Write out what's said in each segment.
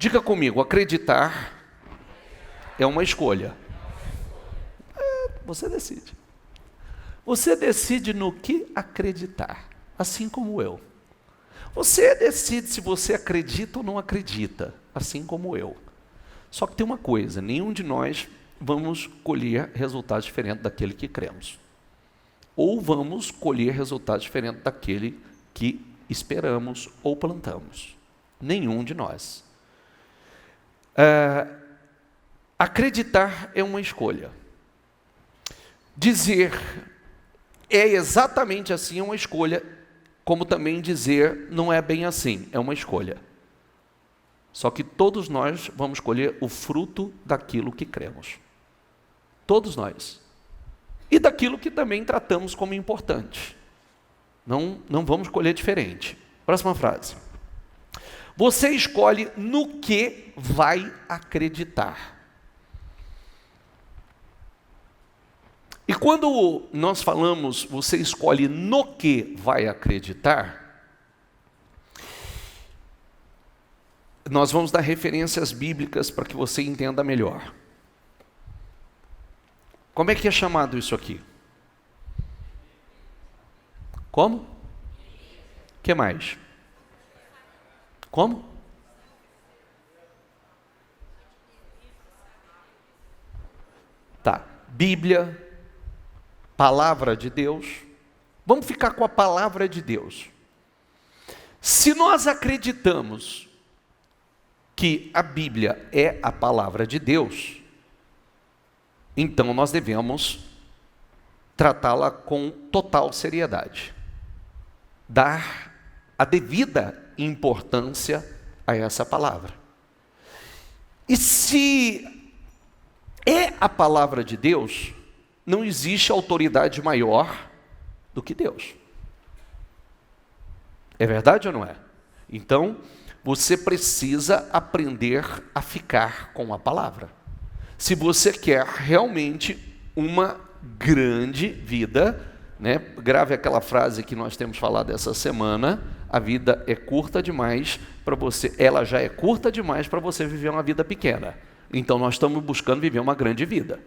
Diga comigo, acreditar é uma escolha. Você decide. Você decide no que acreditar, assim como eu. Você decide se você acredita ou não acredita, assim como eu. Só que tem uma coisa, nenhum de nós vamos colher resultados diferentes daquele que cremos. Ou vamos colher resultados diferentes daquele que esperamos ou plantamos. Nenhum de nós. Acreditar é uma escolha. Dizer é exatamente assim é uma escolha, como também dizer não é bem assim, é uma escolha. Só que todos nós vamos colher o fruto daquilo que cremos. Todos nós. E daquilo que também tratamos como importante. Não vamos colher diferente. Próxima frase. Você escolhe no que vai acreditar. E quando nós falamos, você escolhe no que vai acreditar, nós vamos dar referências bíblicas para que você entenda melhor. Como é que é chamado isso aqui? Como? O que mais? Como? Tá, Bíblia, Palavra de Deus. Vamos ficar com a Palavra de Deus. Se nós acreditamos que a Bíblia é a Palavra de Deus, então nós devemos tratá-la com total seriedade. Dar a devida importância a essa palavra. E se é a palavra de Deus, não existe autoridade maior do que Deus. É verdade ou não é? Então, você precisa aprender a ficar com a palavra. Se você quer realmente uma grande vida, né? Grave aquela frase que nós temos falado essa semana: a vida é curta demais para você, ela já é curta demais para você viver uma vida pequena. Então nós estamos buscando viver uma grande vida.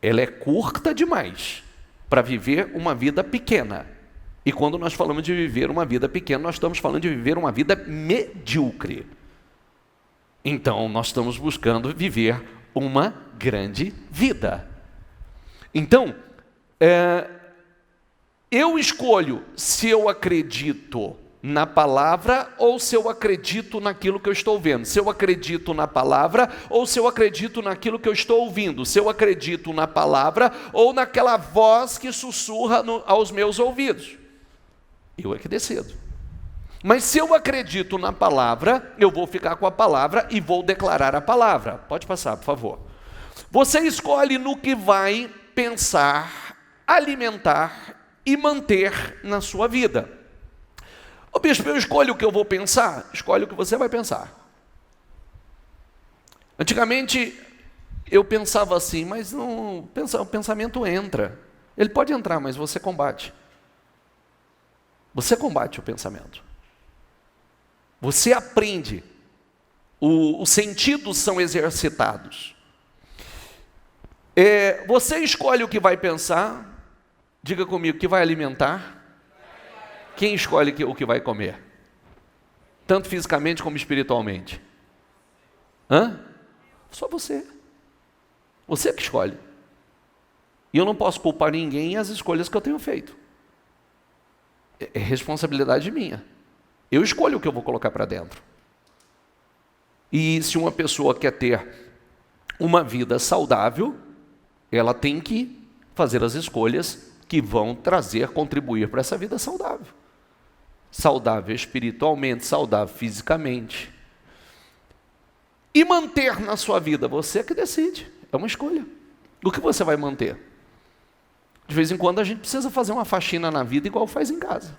Ela é curta demais para viver uma vida pequena. E quando nós falamos de viver uma vida pequena, nós estamos falando de viver uma vida medíocre. Então nós estamos buscando viver uma grande vida. Então, eu escolho se eu acredito na palavra ou se eu acredito naquilo que eu estou vendo. Se eu acredito na palavra ou se eu acredito naquilo que eu estou ouvindo. Se eu acredito na palavra ou naquela voz que sussurra aos meus ouvidos. Eu é que decido. Mas se eu acredito na palavra, eu vou ficar com a palavra e vou declarar a palavra. Pode passar, por favor. Você escolhe no que vai pensar, alimentar e manter na sua vida. Ô bispo, eu escolho o que eu vou pensar? Escolhe o que você vai pensar. Antigamente, eu pensava assim, mas não, o pensamento entra. Ele pode entrar, mas você combate. Você combate o pensamento. Você aprende. Os sentidos são exercitados. Você escolhe o que vai pensar. Diga comigo, que vai alimentar. Quem escolhe o que vai comer? Tanto fisicamente como espiritualmente. Só você. Você que escolhe. E eu não posso culpar ninguém as escolhas que eu tenho feito. É responsabilidade minha. Eu escolho o que eu vou colocar para dentro. E se uma pessoa quer ter uma vida saudável, ela tem que fazer as escolhas que vão contribuir para essa vida saudável. Saudável espiritualmente, saudável fisicamente. E manter na sua vida, você que decide. É uma escolha. O que você vai manter? De vez em quando a gente precisa fazer uma faxina na vida igual faz em casa.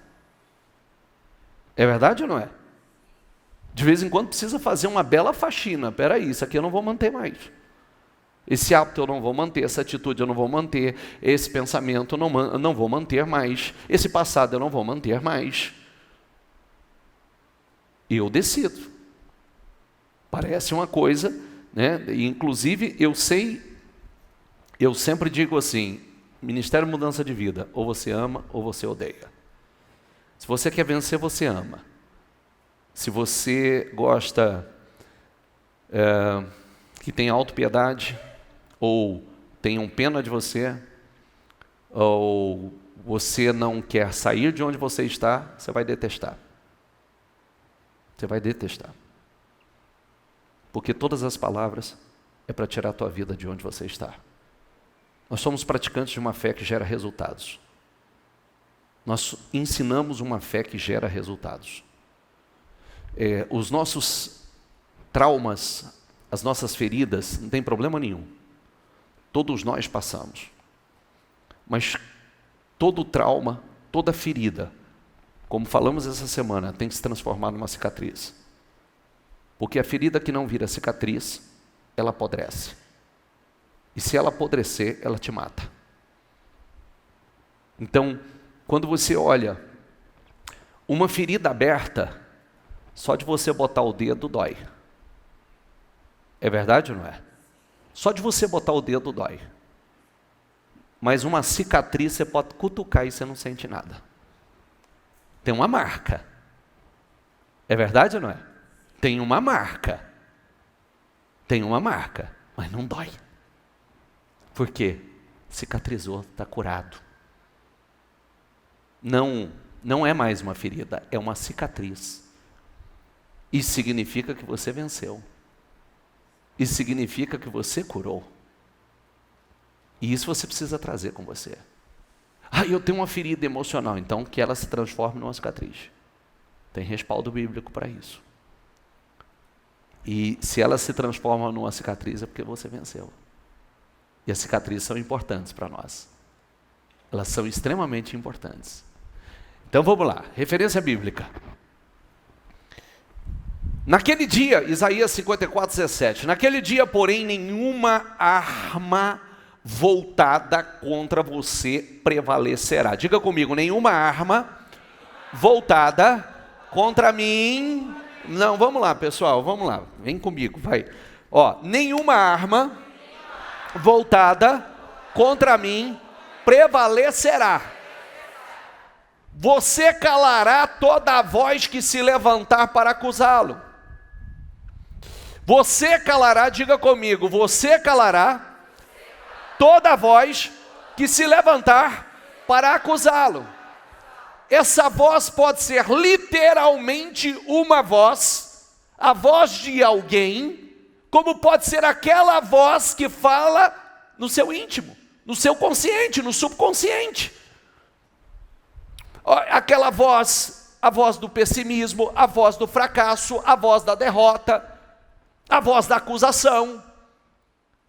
É verdade ou não é? De vez em quando precisa fazer uma bela faxina. Peraí, isso aqui eu não vou manter mais. Esse hábito eu não vou manter, essa atitude eu não vou manter, esse pensamento eu não vou manter mais, esse passado eu não vou manter mais. Eu decido. Parece uma coisa, né? E, inclusive, eu sempre digo assim, Ministério Mudança de Vida, ou você ama ou você odeia. Se você quer vencer, você ama. Se você gosta que tenha autopiedade, ou tenham pena de você, ou você não quer sair de onde você está, você vai detestar. Você vai detestar. Porque todas as palavras é para tirar a tua vida de onde você está. Nós somos praticantes de uma fé que gera resultados. Nós ensinamos uma fé que gera resultados. Os nossos traumas, as nossas feridas, não tem problema nenhum. Todos nós passamos. Mas todo trauma, toda ferida, como falamos essa semana, tem que se transformar numa cicatriz. Porque a ferida que não vira cicatriz, ela apodrece. E se ela apodrecer, ela te mata. Então, quando você olha uma ferida aberta, só de você botar o dedo dói. É verdade ou não é? Só de você botar o dedo dói. Mas uma cicatriz você pode cutucar e você não sente nada. Tem uma marca. É verdade ou não é? Tem uma marca. Tem uma marca, mas não dói. Por quê? Cicatrizou, está curado. Não é mais uma ferida, é uma cicatriz. Isso significa que você venceu. Isso significa que você curou. E isso você precisa trazer com você. Eu tenho uma ferida emocional, então que ela se transforme numa cicatriz. Tem respaldo bíblico para isso. E se ela se transforma numa cicatriz é porque você venceu. E as cicatrizes são importantes para nós. Elas são extremamente importantes. Então vamos lá, referência bíblica. Naquele dia, Isaías 54:17, naquele dia, porém, nenhuma arma voltada contra você prevalecerá. Diga comigo, nenhuma arma voltada contra mim. Não, vamos lá, pessoal, vamos lá. Vem comigo, vai. Nenhuma arma voltada contra mim prevalecerá. Você calará toda a voz que se levantar para acusá-lo. Você calará, diga comigo, você calará toda a voz que se levantar para acusá-lo. Essa voz pode ser literalmente uma voz, a voz de alguém, como pode ser aquela voz que fala no seu íntimo, no seu consciente, no subconsciente. Aquela voz, a voz do pessimismo, a voz do fracasso, a voz da derrota, a voz da acusação.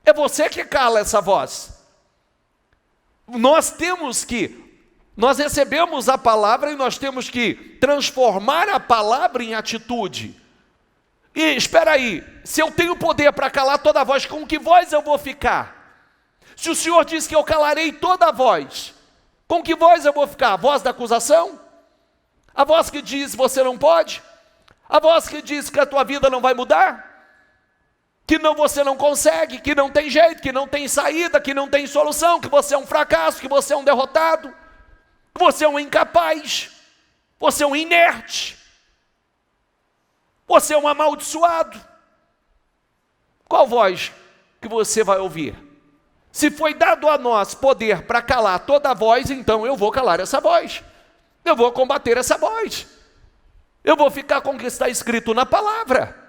É você que cala essa voz. Nós recebemos a palavra e nós temos que transformar a palavra em atitude. E espera aí, se eu tenho poder para calar toda a voz, com que voz eu vou ficar? Se o Senhor diz que eu calarei toda a voz, com que voz eu vou ficar? A voz da acusação? A voz que diz você não pode? A voz que diz que a tua vida não vai mudar? Que você não consegue, que não tem jeito, que não tem saída, que não tem solução, que você é um fracasso, que você é um derrotado, que você é um incapaz, você é um inerte, você é um amaldiçoado. Qual voz que você vai ouvir? Se foi dado a nós poder para calar toda a voz, então eu vou calar essa voz. Eu vou combater essa voz. Eu vou ficar com o que está escrito na palavra.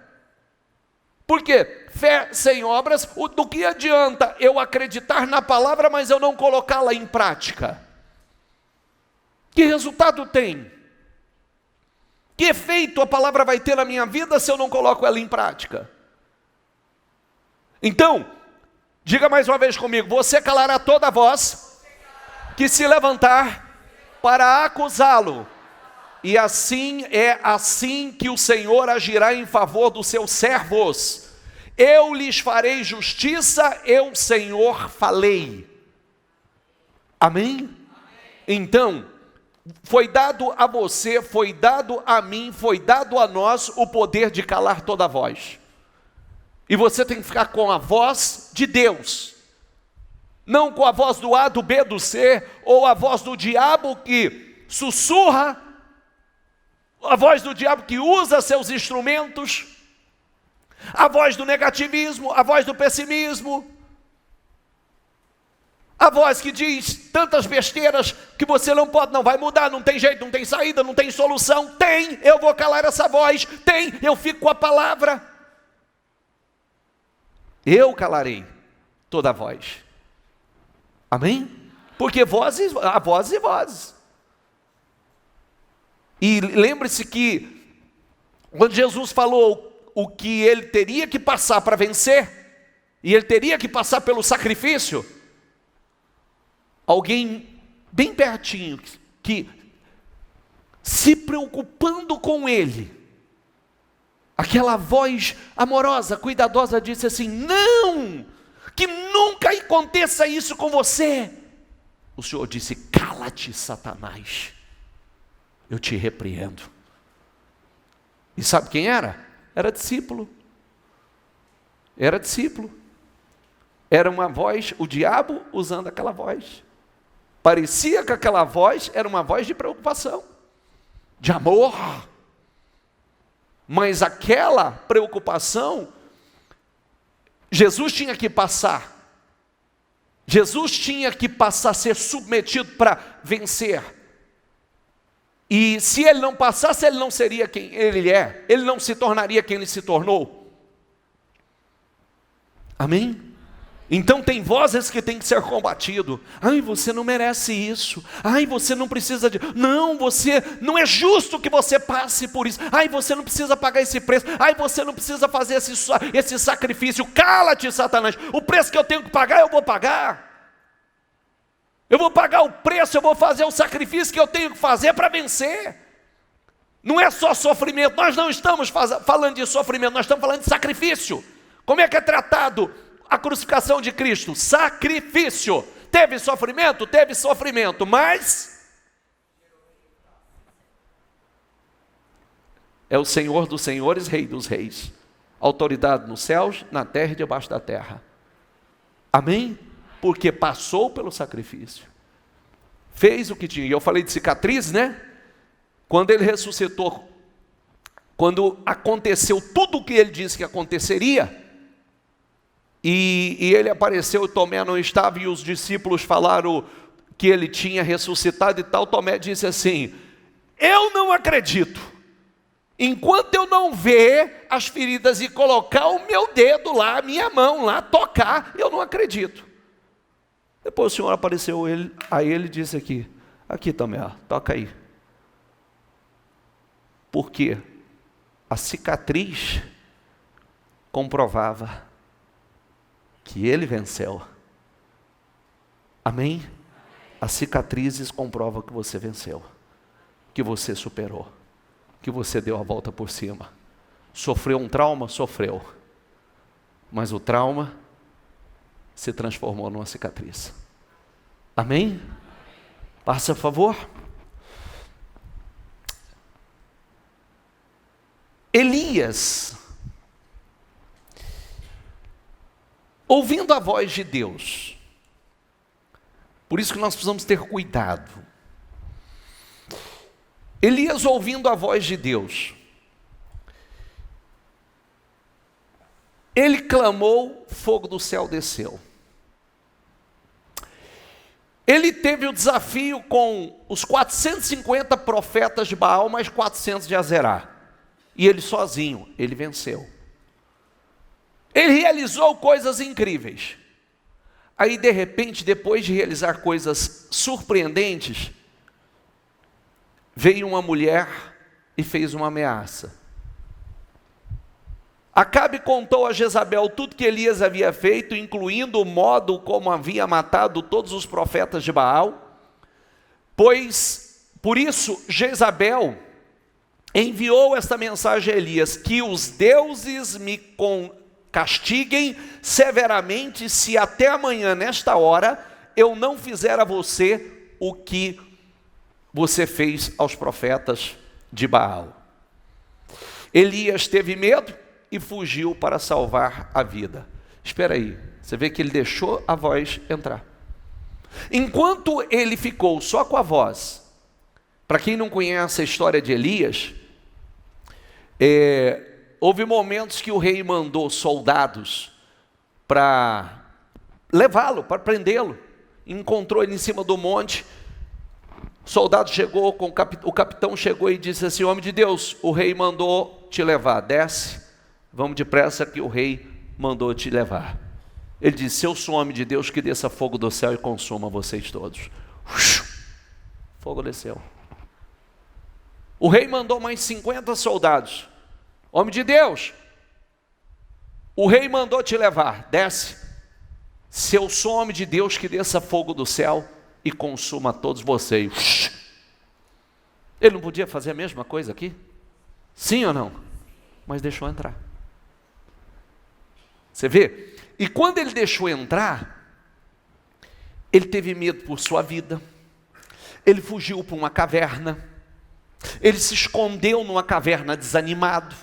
Porque fé sem obras, do que adianta eu acreditar na palavra, mas eu não colocá-la em prática? Que resultado tem? Que efeito a palavra vai ter na minha vida se eu não coloco ela em prática? Então, diga mais uma vez comigo, você calará toda voz que se levantar para acusá-lo. E assim que o Senhor agirá em favor dos seus servos. Eu lhes farei justiça, eu, Senhor, falei. Amém? Então, foi dado a você, foi dado a mim, foi dado a nós o poder de calar toda a voz. E você tem que ficar com a voz de Deus, não com a voz do A, do B, do C, ou a voz do diabo que sussurra, a voz do diabo que usa seus instrumentos, a voz do negativismo, a voz do pessimismo, a voz que diz tantas besteiras que você não pode, não vai mudar, não tem jeito, não tem saída, não tem solução. Tem, eu vou calar essa voz. Tem, eu fico com a palavra. Eu calarei toda a voz. Amém? Porque há vozes e vozes. E lembre-se que quando Jesus falou o que ele teria que passar para vencer, e ele teria que passar pelo sacrifício, alguém bem pertinho, que se preocupando com ele, aquela voz amorosa, cuidadosa, disse assim: não, que nunca aconteça isso com você. O Senhor disse: cala-te, Satanás, eu te repreendo. E sabe quem era? Era discípulo. Era discípulo. Era uma voz, o diabo usando aquela voz. Parecia que aquela voz era uma voz de preocupação, de amor. Mas aquela preocupação, Jesus tinha que passar. Jesus tinha que passar a ser submetido para vencer. E se ele não passasse, ele não seria quem ele é. Ele não se tornaria quem ele se tornou. Amém? Então tem vozes que tem que ser combatido. Ai, você não merece isso. Ai, você não precisa de... Não, você não é justo que você passe por isso. Ai, você não precisa pagar esse preço. Ai, você não precisa fazer esse sacrifício. Cala-te, Satanás. O preço que eu tenho que pagar, eu vou pagar. Eu vou pagar o preço, eu vou fazer o sacrifício que eu tenho que fazer para vencer. Não é só sofrimento. Nós não estamos falando de sofrimento, nós estamos falando de sacrifício. Como é que é tratado a crucificação de Cristo? Sacrifício. Teve sofrimento? Teve sofrimento, mas é o Senhor dos senhores, Rei dos reis. Autoridade nos céus, na terra e debaixo da terra. Amém? Porque passou pelo sacrifício. Fez o que tinha. E eu falei de cicatriz, né? Quando ele ressuscitou, quando aconteceu tudo o que ele disse que aconteceria, e ele apareceu, Tomé não estava, e os discípulos falaram que ele tinha ressuscitado e tal, Tomé disse assim: eu não acredito, enquanto eu não ver as feridas e colocar o meu dedo lá, a minha mão lá, tocar, eu não acredito. Depois o Senhor apareceu a ele e disse aqui Tomé, toca aí. Porque a cicatriz comprovava que ele venceu. Amém? As cicatrizes comprovam que você venceu, que você superou, que você deu a volta por cima. Sofreu um trauma? Sofreu. Mas o trauma se transformou numa cicatriz. Amém? Passa, por favor. Elias, ouvindo a voz de Deus, por isso que nós precisamos ter cuidado. Elias, ouvindo a voz de Deus, ele clamou, fogo do céu desceu. Ele teve o desafio com os 450 profetas de Baal, mais 400 de Azerá. E ele sozinho, ele venceu. Ele realizou coisas incríveis. Aí de repente, depois de realizar coisas surpreendentes, veio uma mulher e fez uma ameaça. Acabe contou a Jezabel tudo que Elias havia feito, incluindo o modo como havia matado todos os profetas de Baal. Pois, por isso, Jezabel enviou esta mensagem a Elias: que os deuses me castiguem severamente, se até amanhã, nesta hora, eu não fizer a você o que você fez aos profetas de Baal. Elias teve medo, e fugiu para salvar a vida. Espera aí, você vê que ele deixou a voz entrar. Enquanto ele ficou só com a voz, para quem não conhece a história de Elias, houve momentos que o rei mandou soldados para levá-lo, para prendê-lo. Encontrou ele em cima do monte. O soldado chegou, o capitão chegou e disse assim: homem de Deus, o rei mandou te levar, desce, vamos depressa que o rei mandou te levar. Ele disse: eu sou homem de Deus, que desça fogo do céu e consuma vocês todos. Fogo desceu. O rei mandou mais 50 soldados. Homem de Deus, o rei mandou te levar, desce. Se eu sou homem de Deus, que desça fogo do céu e consuma todos vocês. Ele não podia fazer a mesma coisa aqui? Sim ou não? Mas deixou entrar. Você vê? E quando ele deixou entrar, ele teve medo por sua vida. Ele fugiu para uma caverna. Ele se escondeu numa caverna desanimado.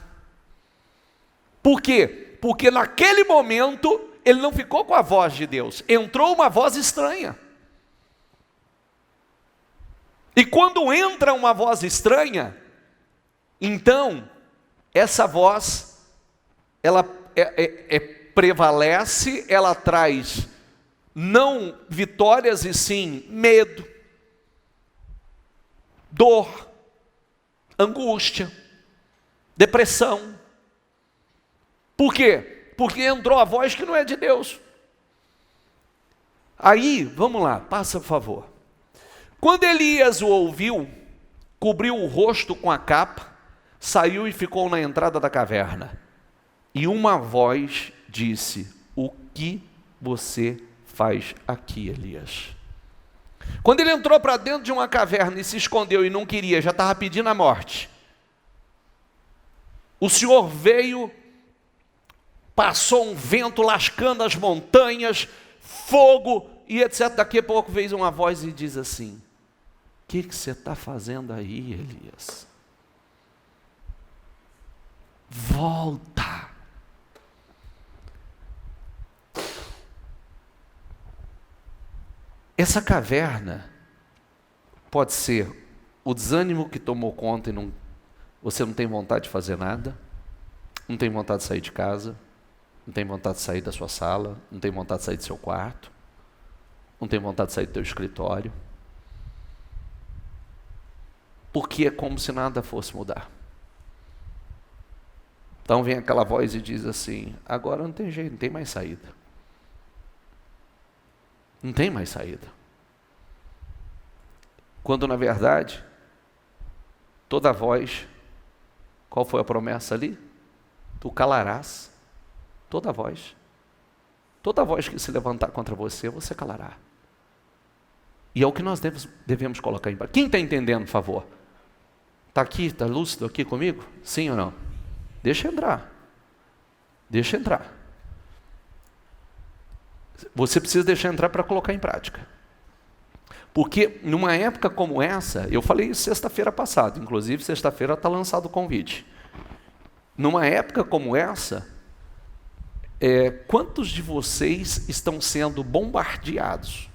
Por quê? Porque naquele momento ele não ficou com a voz de Deus. Entrou uma voz estranha. E quando entra uma voz estranha, então essa voz, ela prevalece, ela traz não vitórias e sim medo, dor, angústia, depressão. Por quê? Porque entrou a voz que não é de Deus. Aí, vamos lá, passa por favor. Quando Elias o ouviu, cobriu o rosto com a capa, saiu e ficou na entrada da caverna. E uma voz disse: o que você faz aqui, Elias? Quando ele entrou para dentro de uma caverna e se escondeu e não queria, já estava pedindo a morte, o Senhor veio, passou um vento lascando as montanhas, fogo e etc. Daqui a pouco veio uma voz e diz assim: o que você está fazendo aí, Elias? Volta. Essa caverna pode ser o desânimo que tomou conta e você não tem vontade de fazer nada, não tem vontade de sair de casa, não tem vontade de sair da sua sala, não tem vontade de sair do seu quarto, não tem vontade de sair do teu escritório, porque é como se nada fosse mudar. Então vem aquela voz e diz assim: agora não tem jeito, não tem mais saída. Não tem mais saída. Quando na verdade, toda voz, qual foi a promessa ali? Tu calarás toda voz. Toda voz que se levantar contra você, você calará. E é o que nós devemos colocar em prática. Quem está entendendo, por favor? Está aqui, está lúcido aqui comigo? Sim ou não? Deixa entrar. Deixa entrar. Você precisa deixar entrar para colocar em prática. Porque numa época como essa, eu falei isso sexta-feira passada, inclusive sexta-feira está lançado o convite. Numa época como essa, quantos de vocês estão sendo bombardeados?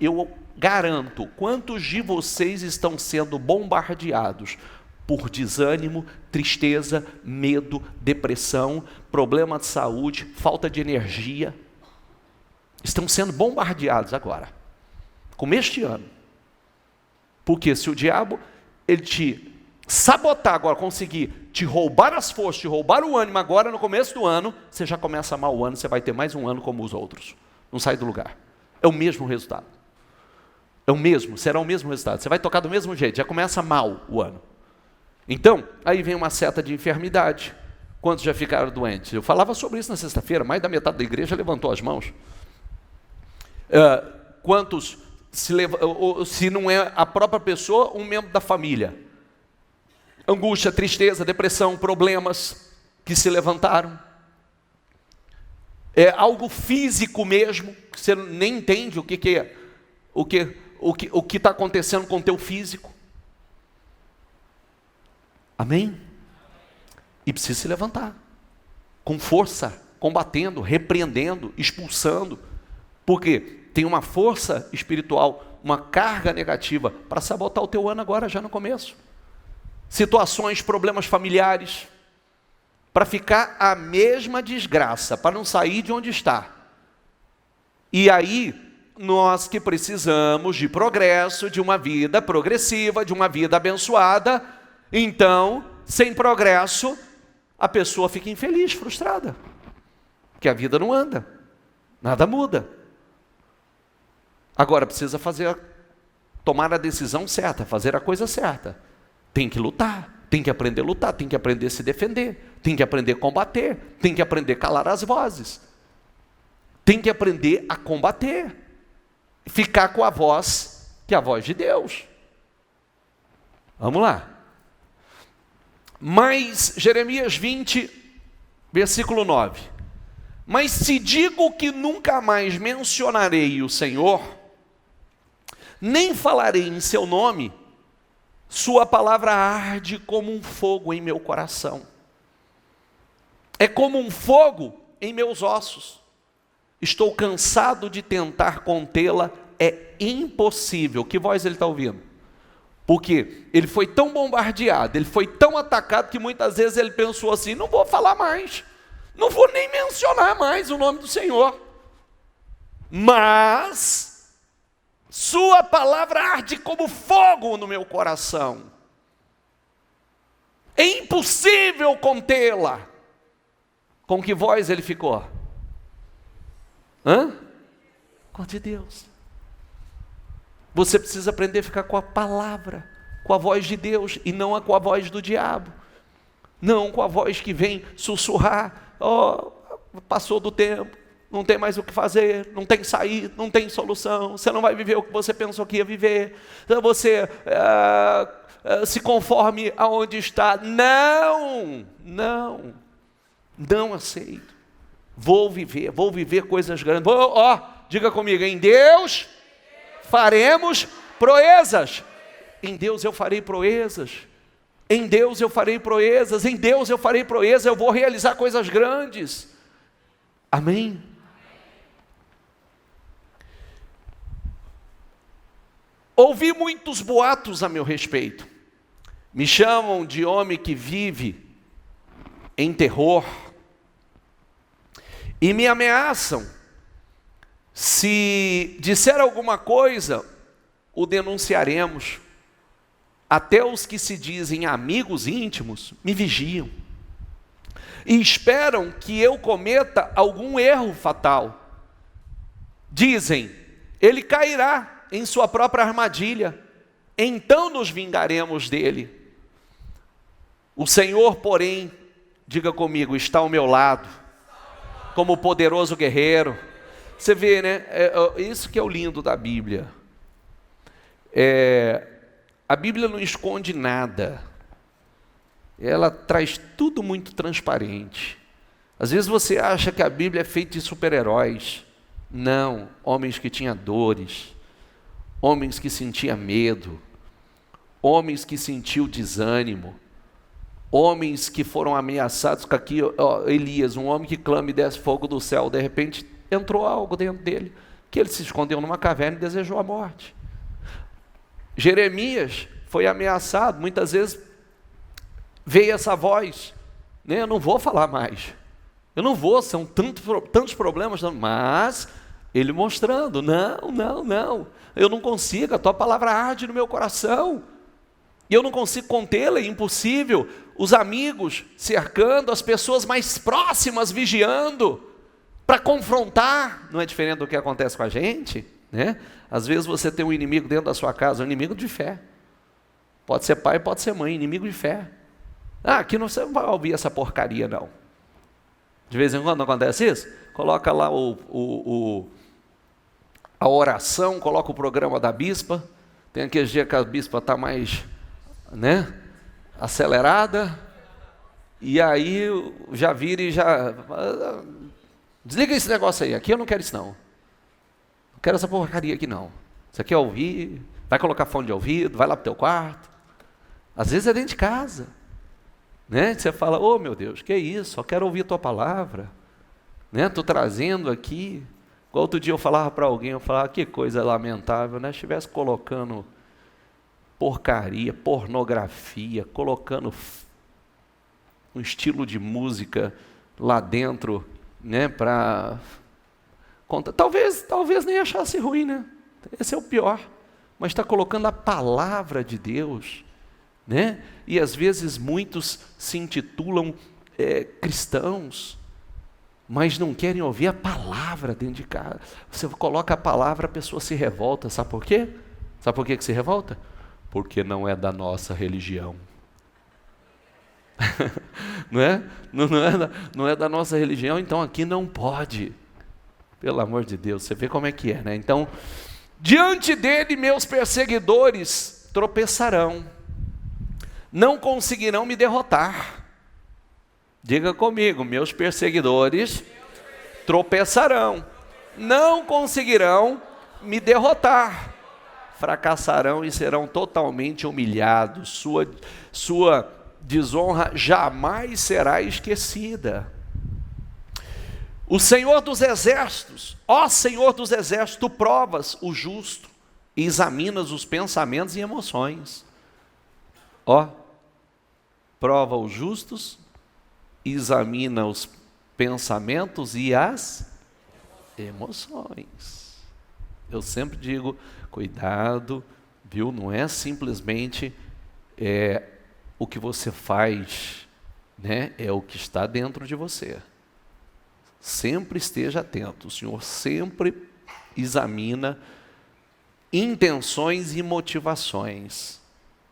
Eu garanto, quantos de vocês estão sendo bombardeados por desânimo, tristeza, medo, depressão, problema de saúde, falta de energia? Estão sendo bombardeados agora, como este ano. Porque se o diabo, ele te sabotar agora, conseguir te roubar as forças, te roubar o ânimo agora no começo do ano, você já começa a amar o ano, você vai ter mais um ano como os outros. Não sai do lugar. É o mesmo resultado. Será o mesmo resultado. Você vai tocar do mesmo jeito, já começa mal o ano. Então, aí vem uma seta de enfermidade. Quantos já ficaram doentes? Eu falava sobre isso na sexta-feira, mais da metade da igreja levantou as mãos. Quantos, se não é a própria pessoa, um membro da família? Angústia, tristeza, depressão, problemas que se levantaram. É algo físico mesmo, que você nem entende o que é, o que está acontecendo com o teu físico. Amém? E precisa se levantar, com força, combatendo, repreendendo, expulsando. Porque tem uma força espiritual, uma carga negativa para sabotar o teu ano agora, já no começo. Situações, problemas familiares, para ficar a mesma desgraça, para não sair de onde está. E aí, nós que precisamos de progresso, de uma vida progressiva, de uma vida abençoada, então, sem progresso, a pessoa fica infeliz, frustrada. Porque a vida não anda, nada muda. Agora precisa tomar a decisão certa, fazer a coisa certa. Tem que lutar, tem que aprender a lutar, tem que aprender a se defender, tem que aprender a combater, tem que aprender a calar as vozes. Tem que aprender a combater. Ficar com a voz, que é a voz de Deus. Vamos lá. Mas, Jeremias 20, versículo 9. Mas se digo que nunca mais mencionarei o Senhor, nem falarei em seu nome, sua palavra arde como um fogo em meu coração. É como um fogo em meus ossos. Estou cansado de tentar contê-la, é impossível. Que voz ele está ouvindo? Porque ele foi tão bombardeado, ele foi tão atacado, que muitas vezes ele pensou assim, não vou falar mais, não vou nem mencionar mais o nome do Senhor. Mas sua palavra arde como fogo no meu coração. É impossível contê-la. Com que voz ele ficou? Com a de Deus. Você precisa aprender a ficar com a palavra, com a voz de Deus, e não com a voz do diabo. Não com a voz que vem sussurrar, passou do tempo, não tem mais o que fazer, não tem saída, não tem solução, você não vai viver o que você pensou que ia viver, então você se conforme aonde está. Não aceito. Vou viver coisas grandes. Diga comigo, em Deus faremos proezas. Em Deus eu farei proezas. Em Deus eu farei proezas. Em Deus eu farei proezas. Eu vou realizar coisas grandes. Amém? Ouvi muitos boatos a meu respeito. Me chamam de homem que vive em terror. E me ameaçam. Se disser alguma coisa, o denunciaremos. Até os que se dizem amigos íntimos me vigiam. E esperam que eu cometa algum erro fatal. Dizem, ele cairá em sua própria armadilha. Então nos vingaremos dele. O Senhor, porém, diga comigo, está ao meu lado. Como poderoso guerreiro. Você vê, né? Isso que é o lindo da Bíblia. A Bíblia não esconde nada. Ela traz tudo muito transparente. Às vezes você acha que a Bíblia é feita de super-heróis. Não, homens que tinham dores, homens que sentiam medo, homens que sentiam desânimo, homens que foram ameaçados com aqui, Elias, um homem que clama e desce fogo do céu, de repente entrou algo dentro dele, que ele se escondeu numa caverna e desejou a morte. Jeremias foi ameaçado, muitas vezes veio essa voz, né? Eu não vou falar mais, eu não vou, são tantos problemas, mas ele mostrando, não, eu não consigo, a tua palavra arde no meu coração, e eu não consigo contê-la, é impossível. Os amigos cercando, as pessoas mais próximas vigiando, para confrontar. Não é diferente do que acontece com a gente, né? Às vezes você tem um inimigo dentro da sua casa, um inimigo de fé, pode ser pai, pode ser mãe, inimigo de fé. Aqui você não vai ouvir essa porcaria não. De vez em quando não acontece isso? Coloca lá a oração, coloca o programa da bispa, tem aqueles dias que a bispa está mais, né, acelerada, e aí já vira e já... Desliga esse negócio aí, aqui eu não quero isso não. Não quero essa porcaria aqui não. Isso aqui é ouvir, vai colocar fone de ouvido, vai lá para o teu quarto. Às vezes é dentro de casa, né? Você fala, oh meu Deus, que é isso? Só quero ouvir a tua palavra, né? Estou trazendo aqui. Igual outro dia eu falava para alguém, eu falava, que coisa lamentável, né? Estivesse colocando porcaria, pornografia, colocando um estilo de música lá dentro, né? Para talvez nem achasse ruim, né? Esse é o pior. Mas está colocando a palavra de Deus, né? E às vezes muitos se intitulam cristãos, mas não querem ouvir a palavra dentro de casa. Você coloca a palavra, a pessoa se revolta. Sabe por quê? Sabe por que se revolta? Porque não é da nossa religião. Não é? Não é da nossa religião, então aqui não pode. Pelo amor de Deus, você vê como é que é, né? Então, diante dele meus perseguidores tropeçarão, não conseguirão me derrotar. Diga comigo, meus perseguidores tropeçarão, não conseguirão me derrotar, fracassarão e serão totalmente humilhados, sua desonra jamais será esquecida. O Senhor dos Exércitos, ó Senhor dos Exércitos, tu provas o justo e examinas os pensamentos e emoções. Ó, prova os justos, examina os pensamentos e as emoções. Eu sempre digo, cuidado, viu? Não é simplesmente o que você faz, né? É o que está dentro de você. Sempre esteja atento, o Senhor sempre examina intenções e motivações.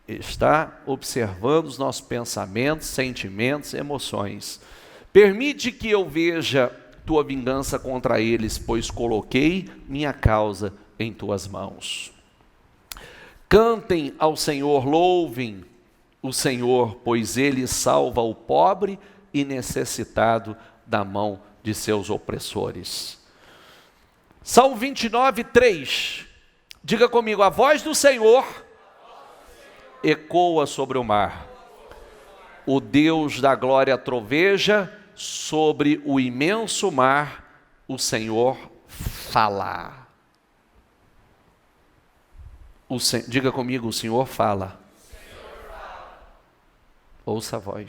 Está observando os nossos pensamentos, sentimentos, emoções. Permite que eu veja tua vingança contra eles, pois coloquei minha causa em tuas mãos. Cantem ao Senhor, louvem o Senhor, pois ele salva o pobre e necessitado da mão de seus opressores. Salmo 29, 3. Diga comigo, a voz do Senhor ecoa sobre o mar. O Deus da glória troveja sobre o imenso mar, o Senhor fala. Diga comigo, o Senhor fala. Ouça a voz.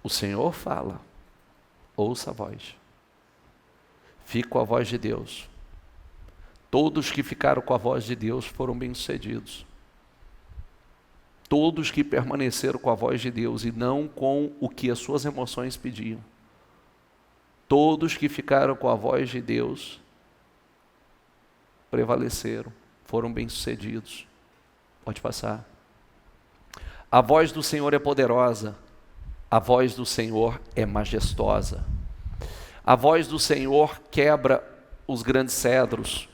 O Senhor fala. Ouça a voz. Fique com a voz de Deus. Todos que ficaram com a voz de Deus foram bem-sucedidos. Todos que permaneceram com a voz de Deus e não com o que as suas emoções pediam. Todos que ficaram com a voz de Deus prevaleceram, foram bem-sucedidos. Pode passar. A voz do Senhor é poderosa. A voz do Senhor é majestosa. A voz do Senhor quebra os grandes cedros.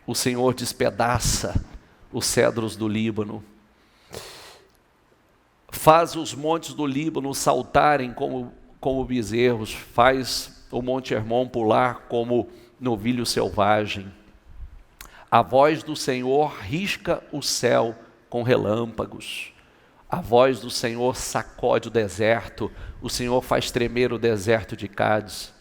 O Senhor despedaça os cedros do Líbano. Faz os montes do Líbano saltarem como bezerros. Faz o Monte Hermon pular como novilho selvagem. A voz do Senhor risca o céu com relâmpagos. A voz do Senhor sacode o deserto, o Senhor faz tremer o deserto de Cádiz.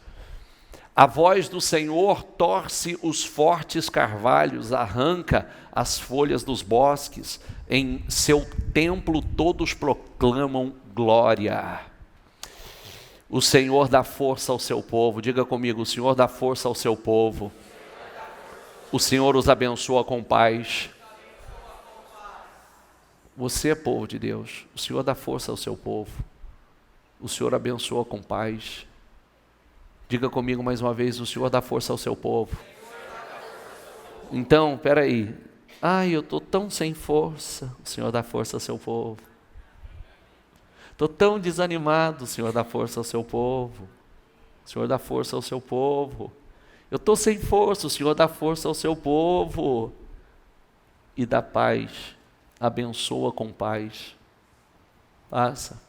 A voz do Senhor torce os fortes carvalhos, arranca as folhas dos bosques. Em seu templo todos proclamam glória. O Senhor dá força ao seu povo. Diga comigo, o Senhor dá força ao seu povo. O Senhor os abençoa com paz. Você é povo de Deus, o Senhor dá força ao seu povo, o Senhor abençoa com paz. Diga comigo mais uma vez, o Senhor dá força ao seu povo. Então, peraí, eu estou tão sem força, o Senhor dá força ao seu povo. Estou tão desanimado, o Senhor dá força ao seu povo. O Senhor dá força ao seu povo. Eu estou sem força, o Senhor dá força ao seu povo. E dá paz. Abençoa com paz. Passa.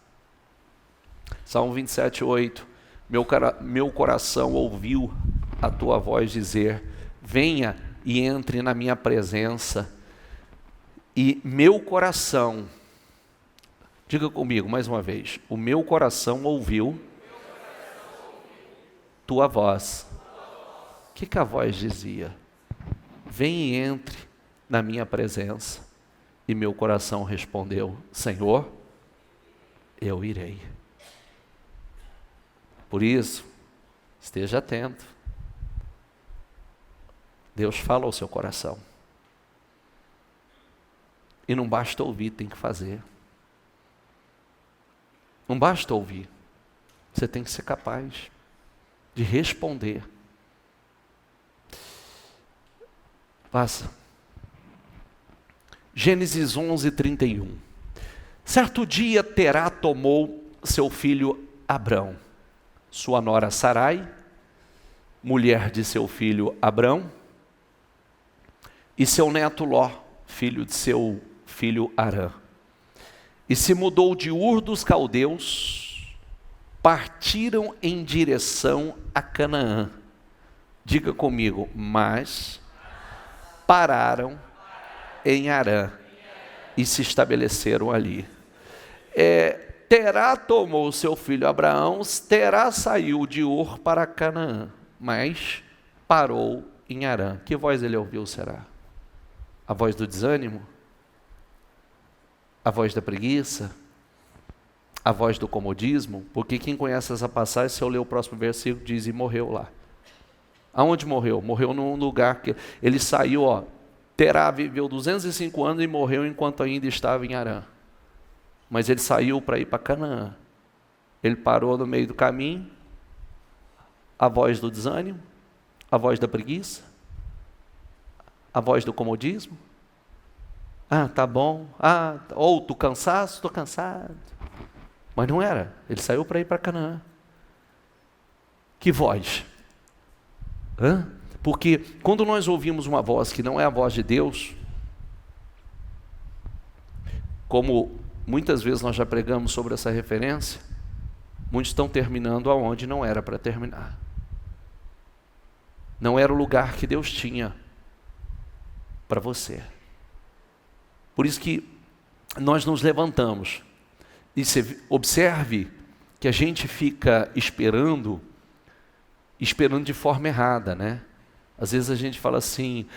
Salmo 27, 8. Meu coração ouviu a tua voz dizer: venha e entre na minha presença. E meu coração, Diga comigo mais uma vez. O meu coração ouviu tua voz. O que a voz dizia? Vem e entre na minha presença. E meu coração respondeu: Senhor, eu irei. Por isso, esteja atento. Deus fala ao seu coração. E não basta ouvir, tem que fazer. Não basta ouvir. Você tem que ser capaz de responder. Passa. Gênesis 11:31. Certo dia Terá tomou seu filho Abrão, sua nora Sarai, mulher de seu filho Abrão, e seu neto Ló, filho de seu filho Harã. E se mudou de Ur dos Caldeus, partiram em direção a Canaã. Diga comigo, mas pararam em Harã e se estabeleceram ali. Terá tomou seu filho Abraão, Terá saiu de Ur para Canaã, mas parou em Harã. Que voz ele ouviu será? A voz do desânimo? A voz da preguiça? A voz do comodismo? Porque quem conhece essa passagem, se eu ler o próximo versículo, diz: e morreu lá. Aonde morreu? Morreu num lugar que ele saiu, Terá viveu 205 anos e morreu enquanto ainda estava em Harã. Mas ele saiu para ir para Canaã. Ele parou no meio do caminho. A voz do desânimo? A voz da preguiça? A voz do comodismo? Tá bom. Ou do cansaço? Estou cansado. Mas não era. Ele saiu para ir para Canaã. Que voz? Porque quando nós ouvimos uma voz que não é a voz de Deus, como muitas vezes nós já pregamos sobre essa referência, muitos estão terminando aonde não era para terminar. Não era o lugar que Deus tinha para você. Por isso que nós nos levantamos. E você observe que a gente fica esperando de forma errada, né? Às vezes a gente fala assim: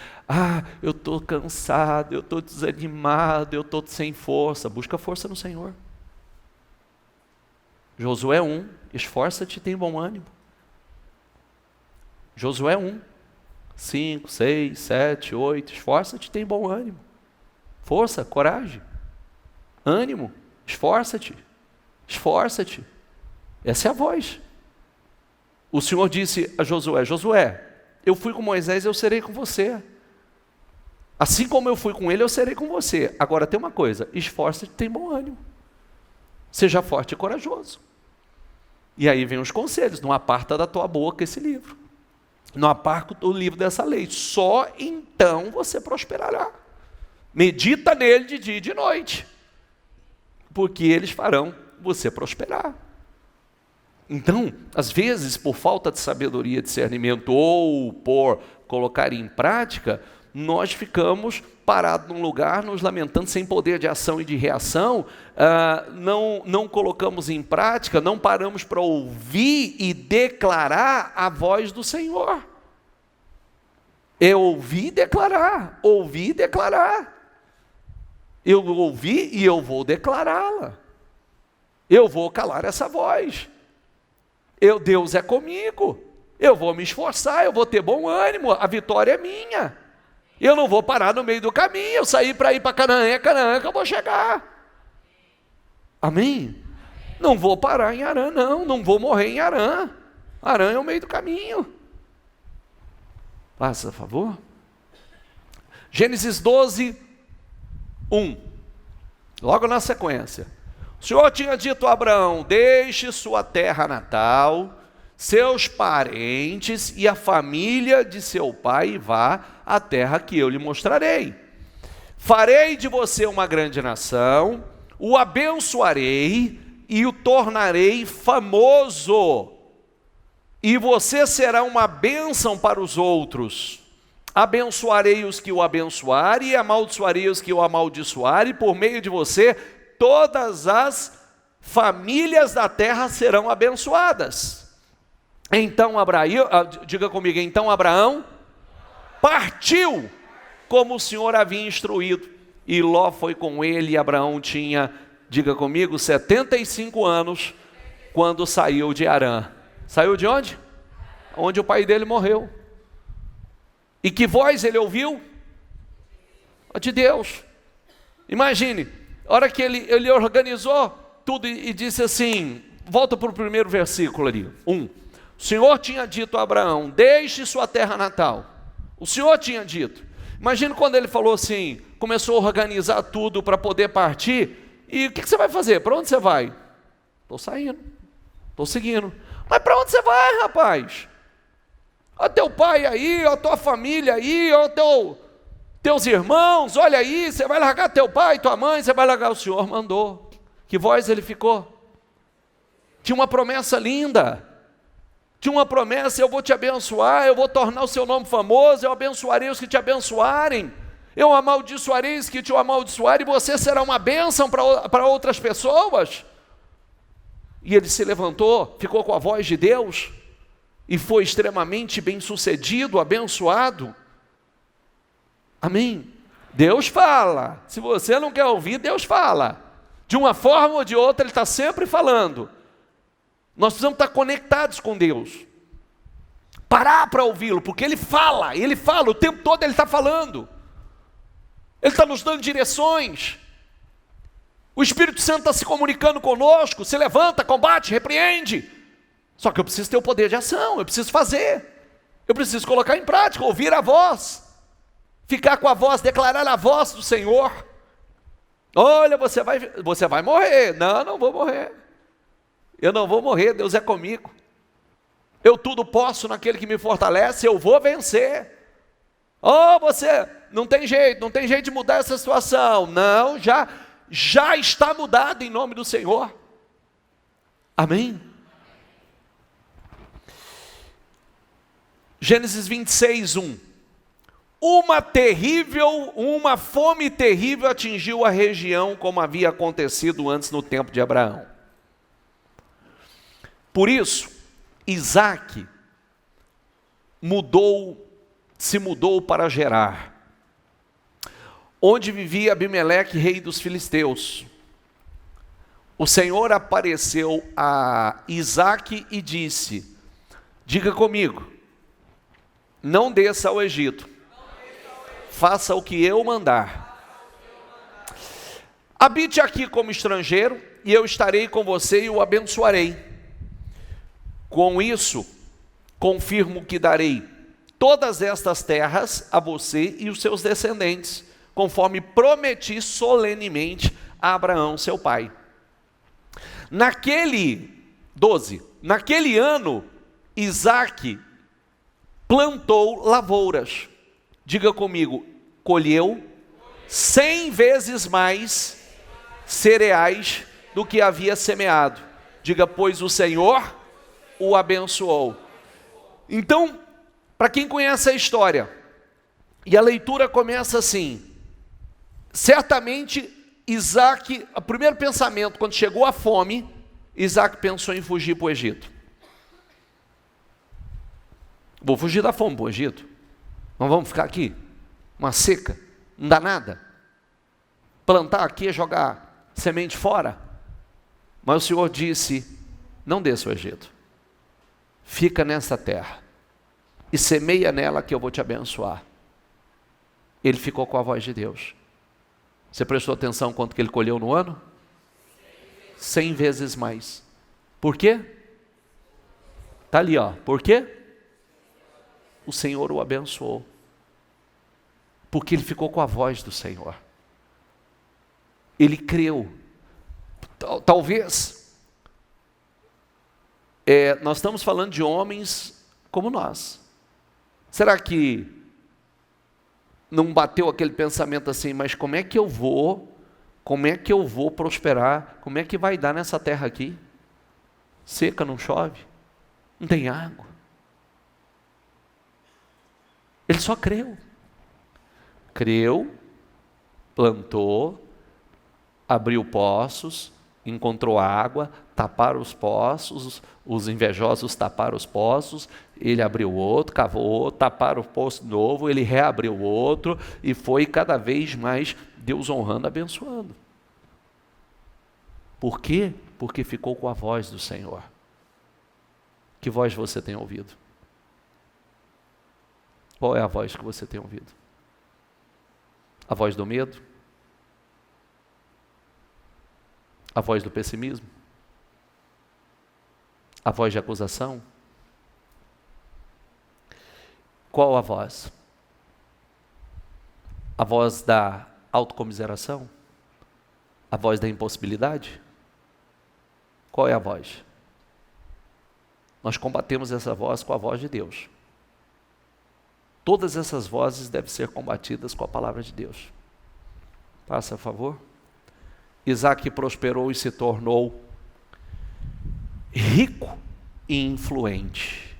eu estou cansado, eu estou desanimado, eu estou sem força. Busca força no Senhor. Josué 1, esforça-te e tem bom ânimo. Josué 1, 5, 6, 7, 8, esforça-te e tem bom ânimo. Força, coragem, ânimo, esforça-te, esforça-te. Essa é a voz. O Senhor disse a Josué: Josué, eu fui com Moisés, eu serei com você. Assim como eu fui com ele, eu serei com você. Agora tem uma coisa: esforça-te e tem bom ânimo. Seja forte e corajoso. E aí vem os conselhos: não aparta da tua boca esse livro. Não aparta o livro dessa lei. Só então você prosperará. Medita nele de dia e de noite, porque eles farão você prosperar. Então, às vezes, por falta de sabedoria, discernimento, ou por colocar em prática, nós ficamos parados num lugar, nos lamentando, sem poder de ação e de reação, não colocamos em prática, não paramos para ouvir e declarar a voz do Senhor. É ouvir e declarar, ouvir e declarar. Eu ouvi e eu vou declará-la. Eu vou calar essa voz. Deus é comigo. Eu vou me esforçar, eu vou ter bom ânimo, a vitória é minha. Eu não vou parar no meio do caminho, eu saí para ir para Canaã, é Canaã que eu vou chegar. Amém? Não vou parar em Harã, não vou morrer em Harã. Harã é o meio do caminho. Passa, por favor. Gênesis 12, 1. Logo na sequência. O Senhor tinha dito a Abraão: deixe sua terra natal, seus parentes e a família de seu pai e vá à terra que eu lhe mostrarei. Farei de você uma grande nação, o abençoarei e o tornarei famoso. E você será uma bênção para os outros. Abençoarei os que o abençoarem e amaldiçoarei os que o amaldiçoarem, e por meio de você todas as famílias da terra serão abençoadas. Então Abraão, diga comigo, então Abraão partiu como o Senhor havia instruído, e Ló foi com ele, e Abraão tinha, diga comigo, 75 anos, quando saiu de Harã. Saiu de onde? Onde o pai dele morreu. E que voz ele ouviu? A de Deus. Imagine, a hora que ele organizou tudo e disse assim, volta para o primeiro versículo ali, 1. O Senhor tinha dito a Abraão, deixe sua terra natal. O Senhor tinha dito. Imagina quando ele falou assim, começou a organizar tudo para poder partir, e o que você vai fazer? Para onde você vai? Estou saindo, estou seguindo. Mas para onde você vai, rapaz? Olha teu pai aí, olha tua família aí, olha teus irmãos, olha aí, você vai largar teu pai, tua mãe, você vai largar, o Senhor mandou. Que voz ele ficou? Tinha uma promessa linda. Tinha uma promessa, eu vou te abençoar, eu vou tornar o seu nome famoso, eu abençoarei os que te abençoarem, eu amaldiçoarei os que te amaldiçoarem, e você será uma bênção para outras pessoas. E ele se levantou, ficou com a voz de Deus, e foi extremamente bem sucedido, abençoado. Amém? Deus fala, se você não quer ouvir, Deus fala, de uma forma ou de outra, Ele está sempre falando. Nós precisamos estar conectados com Deus, parar para ouvi-lo, porque Ele fala, o tempo todo Ele está falando, Ele está nos dando direções, o Espírito Santo está se comunicando conosco, se levanta, combate, repreende, só que eu preciso ter o poder de ação, eu preciso fazer, eu preciso colocar em prática, ouvir a voz, ficar com a voz, declarar a voz do Senhor. Olha, você vai morrer, não vou morrer, eu não vou morrer, Deus é comigo, eu tudo posso naquele que me fortalece, eu vou vencer. Oh, você, não tem jeito de mudar essa situação, não, já está mudado em nome do Senhor, amém? Gênesis 26, 1. Uma fome terrível atingiu a região, como havia acontecido antes no tempo de Abraão. Por isso, Isaque se mudou para Gerar, onde vivia Abimeleque, rei dos filisteus. O Senhor apareceu a Isaque e disse, diga comigo, não desça ao Egito, faça o que eu mandar. Habite aqui como estrangeiro, e eu estarei com você e o abençoarei. Com isso, confirmo que darei todas estas terras a você e os seus descendentes, conforme prometi solenemente a Abraão, seu pai. Naquele ano, Isaque plantou lavouras. Diga comigo, colheu 100 vezes mais cereais do que havia semeado. Diga, pois o Senhor o abençoou. Então, para quem conhece a história, e a leitura começa assim, certamente Isaque, o primeiro pensamento, quando chegou a fome, Isaque pensou em fugir para o Egito. Vou fugir da fome para o Egito. Nós vamos ficar aqui, uma seca, não dá nada. Plantar aqui é jogar semente fora. Mas o Senhor disse, não desça ao Egito. Fica nessa terra e semeia nela que eu vou te abençoar. Ele ficou com a voz de Deus. Você prestou atenção quanto que ele colheu no ano? 100 vezes mais. Por quê? Está ali, ó. Por quê? O Senhor o abençoou. Porque ele ficou com a voz do Senhor. Ele creu. Talvez nós estamos falando de homens como nós. Será que não bateu aquele pensamento assim, mas como é que eu vou prosperar? Como é que vai dar nessa terra aqui? Seca, não chove, não tem água. Ele só creu, plantou, abriu poços, encontrou água, taparam os poços, os invejosos taparam os poços, ele abriu outro, cavou outro, taparam o poço novo, ele reabriu outro, e foi cada vez mais Deus honrando, abençoando. Por quê? Porque ficou com a voz do Senhor. Que voz você tem ouvido? Qual é a voz que você tem ouvido? A voz do medo? A voz do pessimismo? A voz de acusação? Qual a voz? A voz da autocomiseração? A voz da impossibilidade? Qual é a voz? Nós combatemos essa voz com a voz de Deus. Todas essas vozes devem ser combatidas com a palavra de Deus. Passa, a favor. Isaac prosperou e se tornou rico e influente.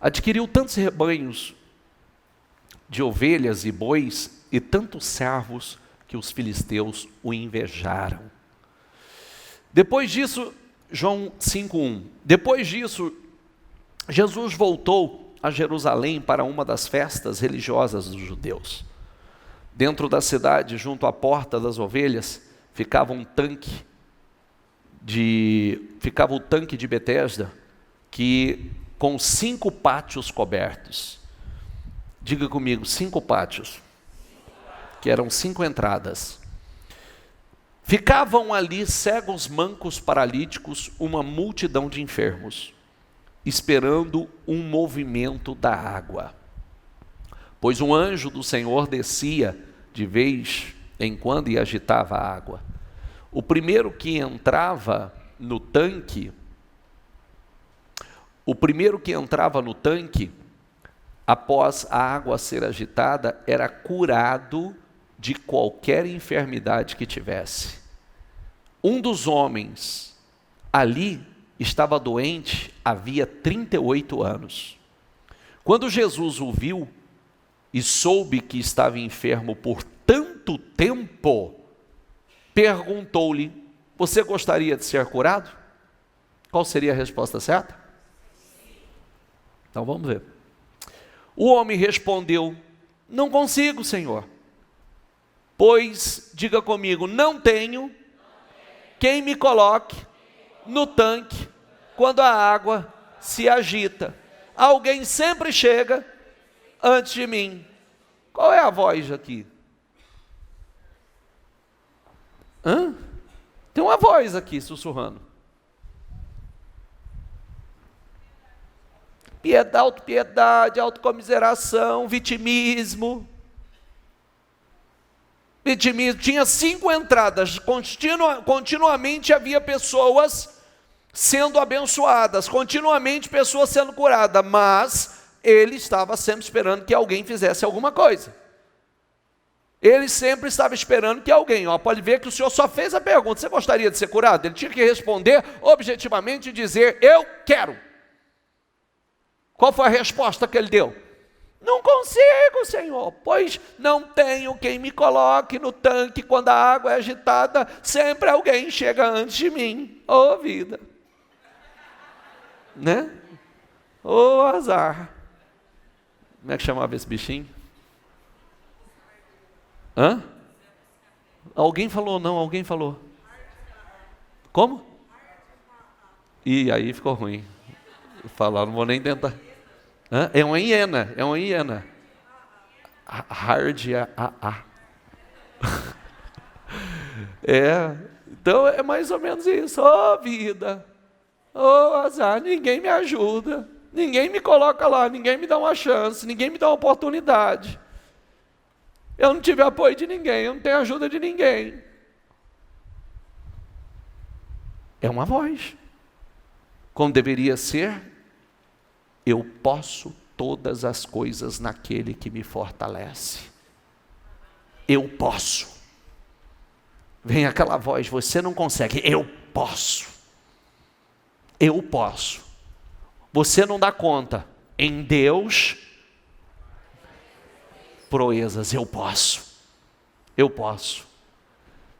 Adquiriu tantos rebanhos de ovelhas e bois e tantos servos que os filisteus o invejaram. Depois disso, João 5:1. Depois disso, Jesus voltou a Jerusalém para uma das festas religiosas dos judeus. Dentro da cidade, junto à porta das ovelhas, ficava o tanque de Betesda, que com 5 pátios cobertos. Diga comigo, 5 pátios, que eram 5 entradas. Ficavam ali cegos, mancos, paralíticos, uma multidão de enfermos, esperando um movimento da água. Pois um anjo do Senhor descia de vez em quando e agitava a água. O primeiro que entrava no tanque, após a água ser agitada, era curado de qualquer enfermidade que tivesse. Um dos homens ali estava doente havia 38 anos. Quando Jesus o viu e soube que estava enfermo por tanto tempo, perguntou-lhe: você gostaria de ser curado? Qual seria a resposta certa? Então vamos ver. O homem respondeu: não consigo, Senhor. Pois, diga comigo, não tenho quem me coloque no tanque quando a água se agita. Alguém sempre chega antes de mim. Qual é a voz aqui? Tem uma voz aqui sussurrando. Autopiedade, autocomiseração, vitimismo. Tinha 5 entradas, continuamente havia pessoas sendo abençoadas, continuamente pessoas sendo curadas, mas ele estava sempre esperando que alguém fizesse alguma coisa. Ele sempre estava esperando que alguém, pode ver que o Senhor só fez a pergunta: você gostaria de ser curado? Ele tinha que responder objetivamente e dizer: eu quero. Qual foi a resposta que ele deu? Não consigo, Senhor, pois não tenho quem me coloque no tanque quando a água é agitada, sempre alguém chega antes de mim. Ô vida! Né? Ô azar! Como é que chamava esse bichinho? Alguém falou, não, alguém falou. Como? E aí ficou ruim. Falar, não vou nem tentar. É uma hiena. Então é mais ou menos isso. Vida, azar, ninguém me ajuda, ninguém me coloca lá, ninguém me dá uma chance, ninguém me dá uma oportunidade. Eu não tive apoio de ninguém, eu não tenho ajuda de ninguém. É uma voz. Como deveria ser: eu posso todas as coisas naquele que me fortalece. Eu posso. Vem aquela voz: você não consegue, eu posso. Eu posso. Você não dá conta. Em Deus, proezas, eu posso. Eu posso.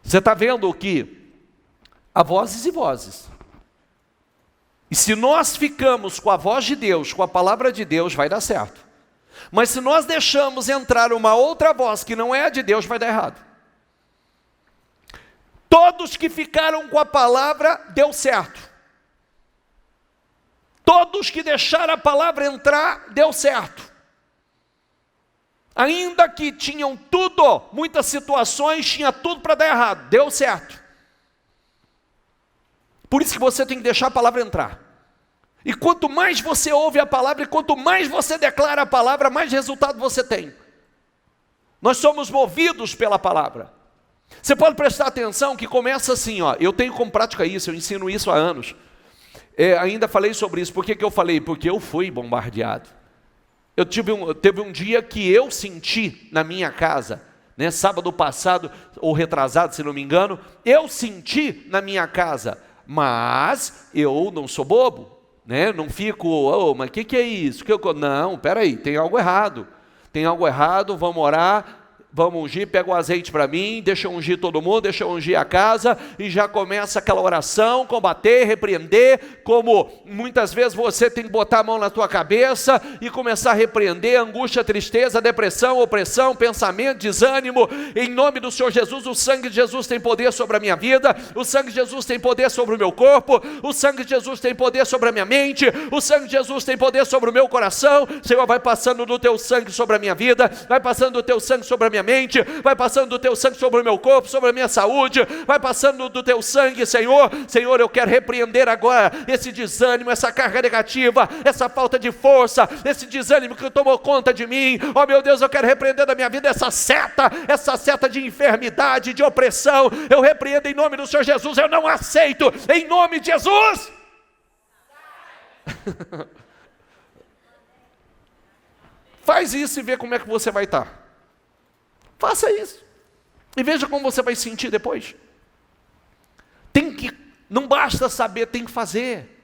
Você está vendo que há vozes e vozes. E se nós ficamos com a voz de Deus, com a palavra de Deus, vai dar certo. Mas se nós deixamos entrar uma outra voz que não é a de Deus, vai dar errado. Todos que ficaram com a palavra, deu certo. Todos que deixaram a palavra entrar, deu certo. Ainda que tinham tudo, muitas situações, tinha tudo para dar errado, deu certo. Por isso que você tem que deixar a palavra entrar. E quanto mais você ouve a palavra, e quanto mais você declara a palavra, mais resultado você tem. Nós somos movidos pela palavra. Você pode prestar atenção que começa assim, ó. Eu tenho como prática isso, eu ensino isso há anos. Ainda falei sobre isso. Por que eu falei? Porque eu fui bombardeado. Teve um dia que eu senti na minha casa, né, sábado passado, ou retrasado, se não me engano, eu senti na minha casa, mas eu não sou bobo, né? Não fico, mas o que é isso? Não, peraí, tem algo errado, vamos orar, vamos ungir, pega o azeite para mim, deixa eu ungir todo mundo, deixa eu ungir a casa, e já começa aquela oração, combater, repreender, como muitas vezes você tem que botar a mão na tua cabeça e começar a repreender angústia, tristeza, depressão, opressão, pensamento, desânimo, em nome do Senhor Jesus. O sangue de Jesus tem poder sobre a minha vida, o sangue de Jesus tem poder sobre o meu corpo, o sangue de Jesus tem poder sobre a minha mente, o sangue de Jesus tem poder sobre o meu coração. Senhor, vai passando do teu sangue sobre a minha vida, vai passando do teu sangue sobre a minha mente, vai passando do teu sangue sobre o meu corpo, sobre a minha saúde, vai passando do teu sangue, Senhor. Senhor, eu quero repreender agora esse desânimo, essa carga negativa, essa falta de força, esse desânimo que tomou conta de mim. Oh meu Deus, eu quero repreender da minha vida essa seta de enfermidade, de opressão. Eu repreendo em nome do Senhor Jesus, eu não aceito, em nome de Jesus. Faz isso e vê como é que você vai estar. Faça isso. E veja como você vai sentir depois. Não basta saber, tem que fazer.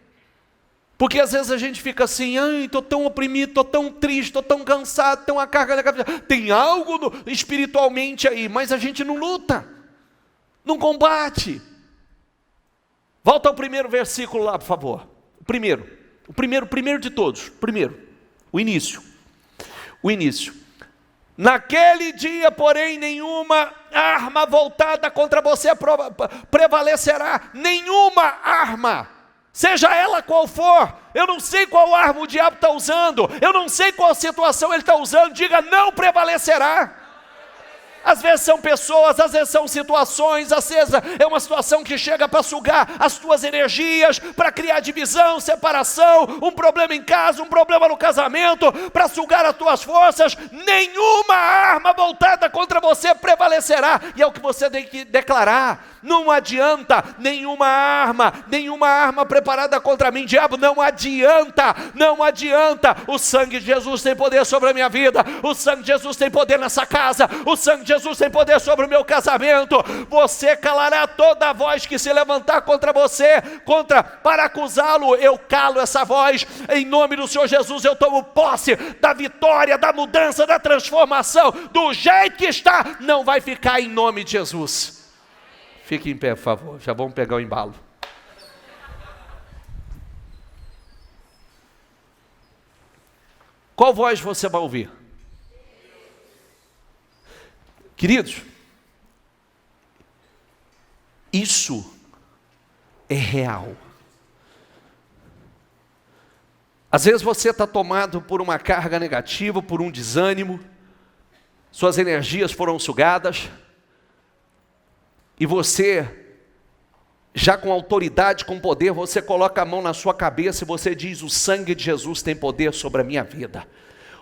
Porque às vezes a gente fica assim, estou tão oprimido, estou tão triste, estou tão cansado, tem uma carga na cabeça. Tem algo espiritualmente aí, mas a gente não luta, não combate. Volta ao primeiro versículo lá, por favor. O primeiro de todos. O início. Naquele dia, porém, nenhuma arma voltada contra você prevalecerá. Nenhuma arma, seja ela qual for. Eu não sei qual arma o diabo está usando, eu não sei qual situação ele está usando. Diga, não prevalecerá. Às vezes são pessoas, às vezes são situações, às vezes é uma situação que chega para sugar as tuas energias, para criar divisão, separação, um problema em casa, um problema no casamento, para sugar as tuas forças. Nenhuma arma voltada contra você prevalecerá, e é o que você tem que declarar. Não adianta nenhuma arma preparada contra mim. Diabo, não adianta. O sangue de Jesus tem poder sobre a minha vida, o sangue de Jesus tem poder nessa casa, o sangue de Jesus tem poder sobre o meu casamento. Você calará toda a voz que se levantar contra você, para acusá-lo. Eu calo essa voz, em nome do Senhor Jesus. Eu tomo posse da vitória, da mudança, da transformação. Do jeito que está, não vai ficar, em nome de Jesus. Fique em pé, por favor, já vamos pegar o embalo. Qual voz você vai ouvir? Queridos, isso é real. Às vezes você está tomado por uma carga negativa, por um desânimo, suas energias foram sugadas, e você, já com autoridade, com poder, você coloca a mão na sua cabeça e você diz: o sangue de Jesus tem poder sobre a minha vida.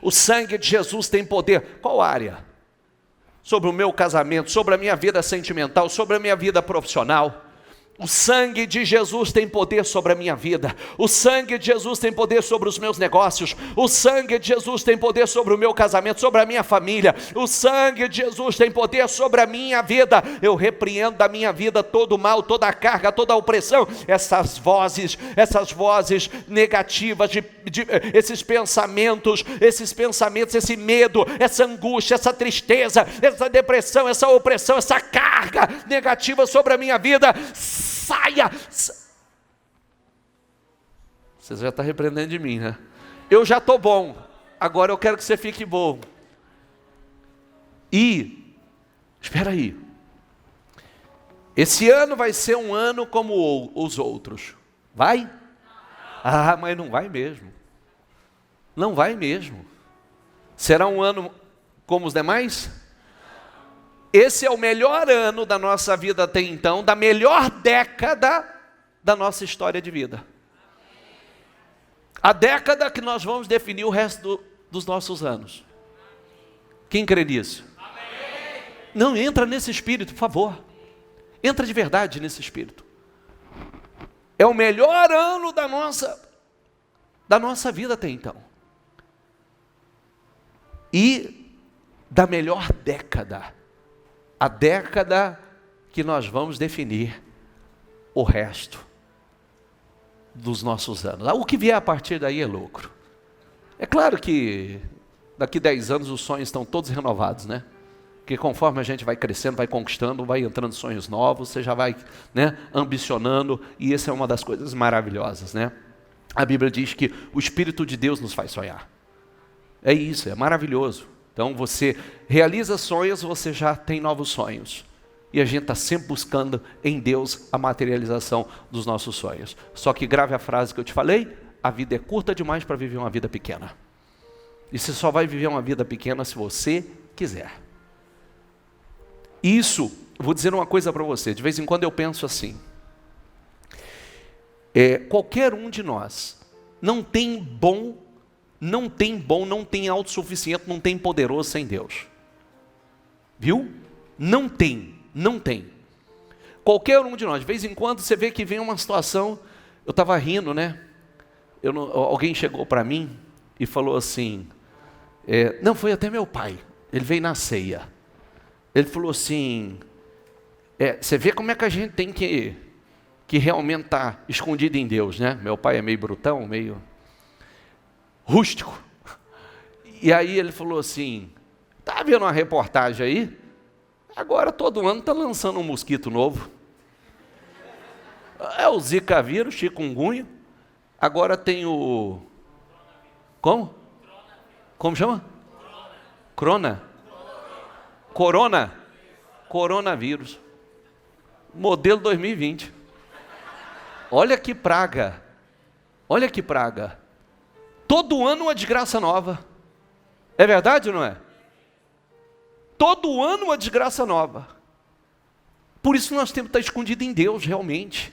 O sangue de Jesus tem poder. Qual área? Sobre o meu casamento, sobre a minha vida sentimental, sobre a minha vida profissional. O sangue de Jesus tem poder sobre a minha vida. O sangue de Jesus tem poder sobre os meus negócios. O sangue de Jesus tem poder sobre o meu casamento, sobre a minha família. O sangue de Jesus tem poder sobre a minha vida. Eu repreendo da minha vida todo o mal, toda a carga, toda a opressão. Essas vozes negativas, esses pensamentos, esse medo, essa angústia, essa tristeza, essa depressão, essa opressão, essa carga negativa sobre a minha vida, saia! Você já está repreendendo de mim, né? Eu já estou bom, agora eu quero que você fique bom. E, espera aí, esse ano vai ser um ano como os outros, vai? Ah, mas não vai mesmo, não vai mesmo. Será um ano como os demais? Esse é o melhor ano da nossa vida até então, da melhor década da nossa história de vida. A década que nós vamos definir o resto dos nossos anos. Quem crê nisso? Amém. Não, entra nesse espírito, por favor. Entra de verdade nesse espírito. É o melhor ano da nossa vida até então. E da melhor década. A década que nós vamos definir o resto dos nossos anos. O que vier a partir daí é lucro. É claro que daqui 10 anos os sonhos estão todos renovados, né? Porque conforme a gente vai crescendo, vai conquistando, vai entrando sonhos novos, você já vai, né, ambicionando, e essa é uma das coisas maravilhosas, né? A Bíblia diz que o Espírito de Deus nos faz sonhar. É isso, é maravilhoso. Então você realiza sonhos, você já tem novos sonhos. E a gente está sempre buscando em Deus a materialização dos nossos sonhos. Só que grave a frase que eu te falei: a vida é curta demais para viver uma vida pequena. E você só vai viver uma vida pequena se você quiser. Isso, vou dizer uma coisa para você, de vez em quando eu penso assim. Qualquer um de nós não tem autossuficiente, não tem poderoso sem Deus. Viu? Não tem. Qualquer um de nós, de vez em quando você vê que vem uma situação, eu estava rindo, né? Alguém chegou para mim e falou assim, não, foi até meu pai, ele veio na ceia. Ele falou assim, você vê como é que a gente tem que realmente estar escondido em Deus, né? Meu pai é meio brutão, meio rústico. E aí ele falou assim, tá vendo uma reportagem aí? Agora todo ano está lançando um mosquito novo. É o Zika vírus, chikungunya. Agora tem o... Como? Como chama? Coronavírus. Modelo 2020. Olha que praga. Todo ano uma desgraça nova. É verdade ou não é? Todo ano uma desgraça nova. Por isso nós temos que estar escondidos em Deus realmente.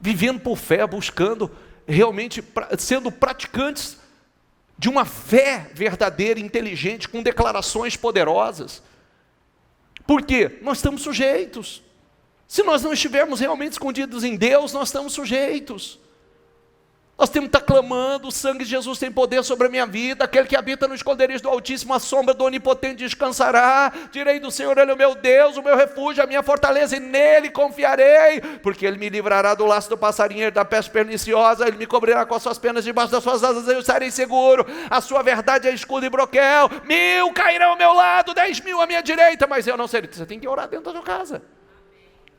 Vivendo por fé, buscando realmente, sendo praticantes de uma fé verdadeira, inteligente, com declarações poderosas. Por quê? Nós estamos sujeitos. Se nós não estivermos realmente escondidos em Deus, nós estamos sujeitos. Nós temos que estar clamando, o sangue de Jesus tem poder sobre a minha vida, aquele que habita no esconderijo do Altíssimo, a sombra do Onipotente descansará, direi do Senhor, Ele é o meu Deus, o meu refúgio, a minha fortaleza, e nele confiarei, porque Ele me livrará do laço do passarinheiro, da peste perniciosa, Ele me cobrirá com as suas penas, debaixo das suas asas eu estarei seguro, a sua verdade é escudo e broquel, 1000 cairão ao meu lado, 10.000 à minha direita, mas eu não serei. Você tem que orar dentro da sua casa.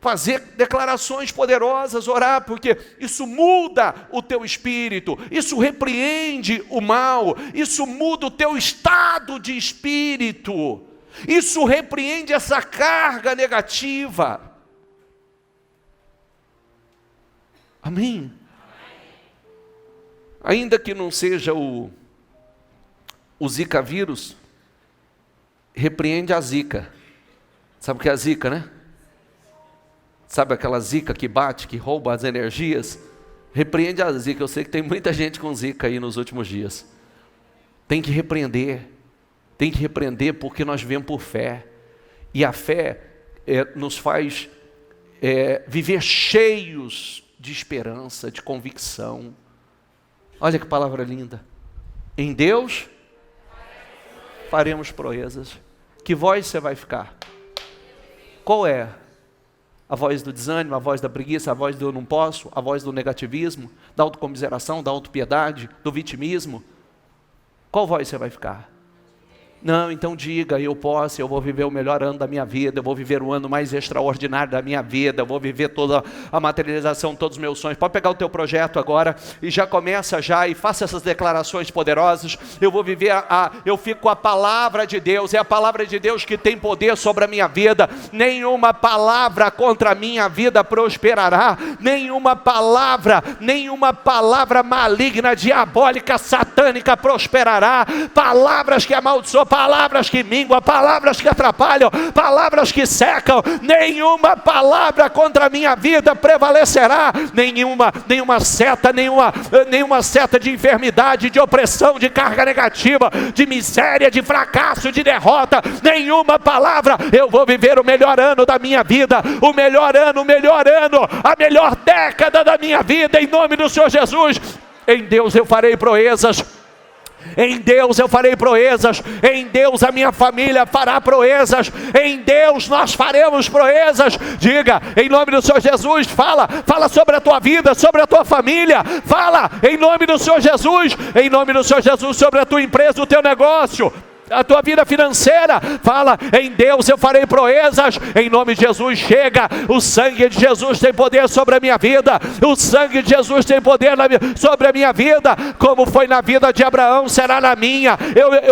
Fazer declarações poderosas, orar, porque isso muda o teu espírito, isso repreende o mal, isso muda o teu estado de espírito, isso repreende essa carga negativa. Amém? Ainda que não seja o Zika vírus, repreende a zica. Sabe o que é a zica, né? Sabe aquela zica que bate, que rouba as energias? Repreende a zica. Eu sei que tem muita gente com zica aí nos últimos dias. Tem que repreender porque nós vivemos por fé. E a fé nos faz viver cheios de esperança, de convicção. Olha que palavra linda. Em Deus faremos proezas. Que voz você vai ficar? Qual é? A voz do desânimo, a voz da preguiça, a voz do eu não posso, a voz do negativismo, da autocomiseração, da autopiedade, do vitimismo? Qual voz você vai ficar? Não, então diga, eu posso, eu vou viver o melhor ano da minha vida, eu vou viver o ano mais extraordinário da minha vida, eu vou viver toda a materialização, todos os meus sonhos. Pode pegar o teu projeto agora e já começa e faça essas declarações poderosas. Eu vou viver, eu fico com a palavra de Deus, é a palavra de Deus que tem poder sobre a minha vida. Nenhuma palavra contra a minha vida prosperará, nenhuma palavra maligna, diabólica, satânica prosperará. Palavras que amaldiçoam, palavras que minguam, palavras que atrapalham, palavras que secam, nenhuma palavra contra a minha vida prevalecerá. Nenhuma seta de enfermidade, de opressão, de carga negativa, de miséria, de fracasso, de derrota, nenhuma palavra. Eu vou viver o melhor ano da minha vida, o melhor ano, a melhor década da minha vida, em nome do Senhor Jesus. Em Deus eu farei proezas. Em Deus eu farei proezas, em Deus a minha família fará proezas, em Deus nós faremos proezas. Diga, em nome do Senhor Jesus, fala sobre a tua vida, sobre a tua família, fala em nome do Senhor Jesus, sobre a tua empresa, o teu negócio, a tua vida financeira. Fala, em Deus eu farei proezas, em nome de Jesus. Chega, o sangue de Jesus tem poder sobre a minha vida, o sangue de Jesus tem poder sobre a minha vida. Como foi na vida de Abraão, será na minha.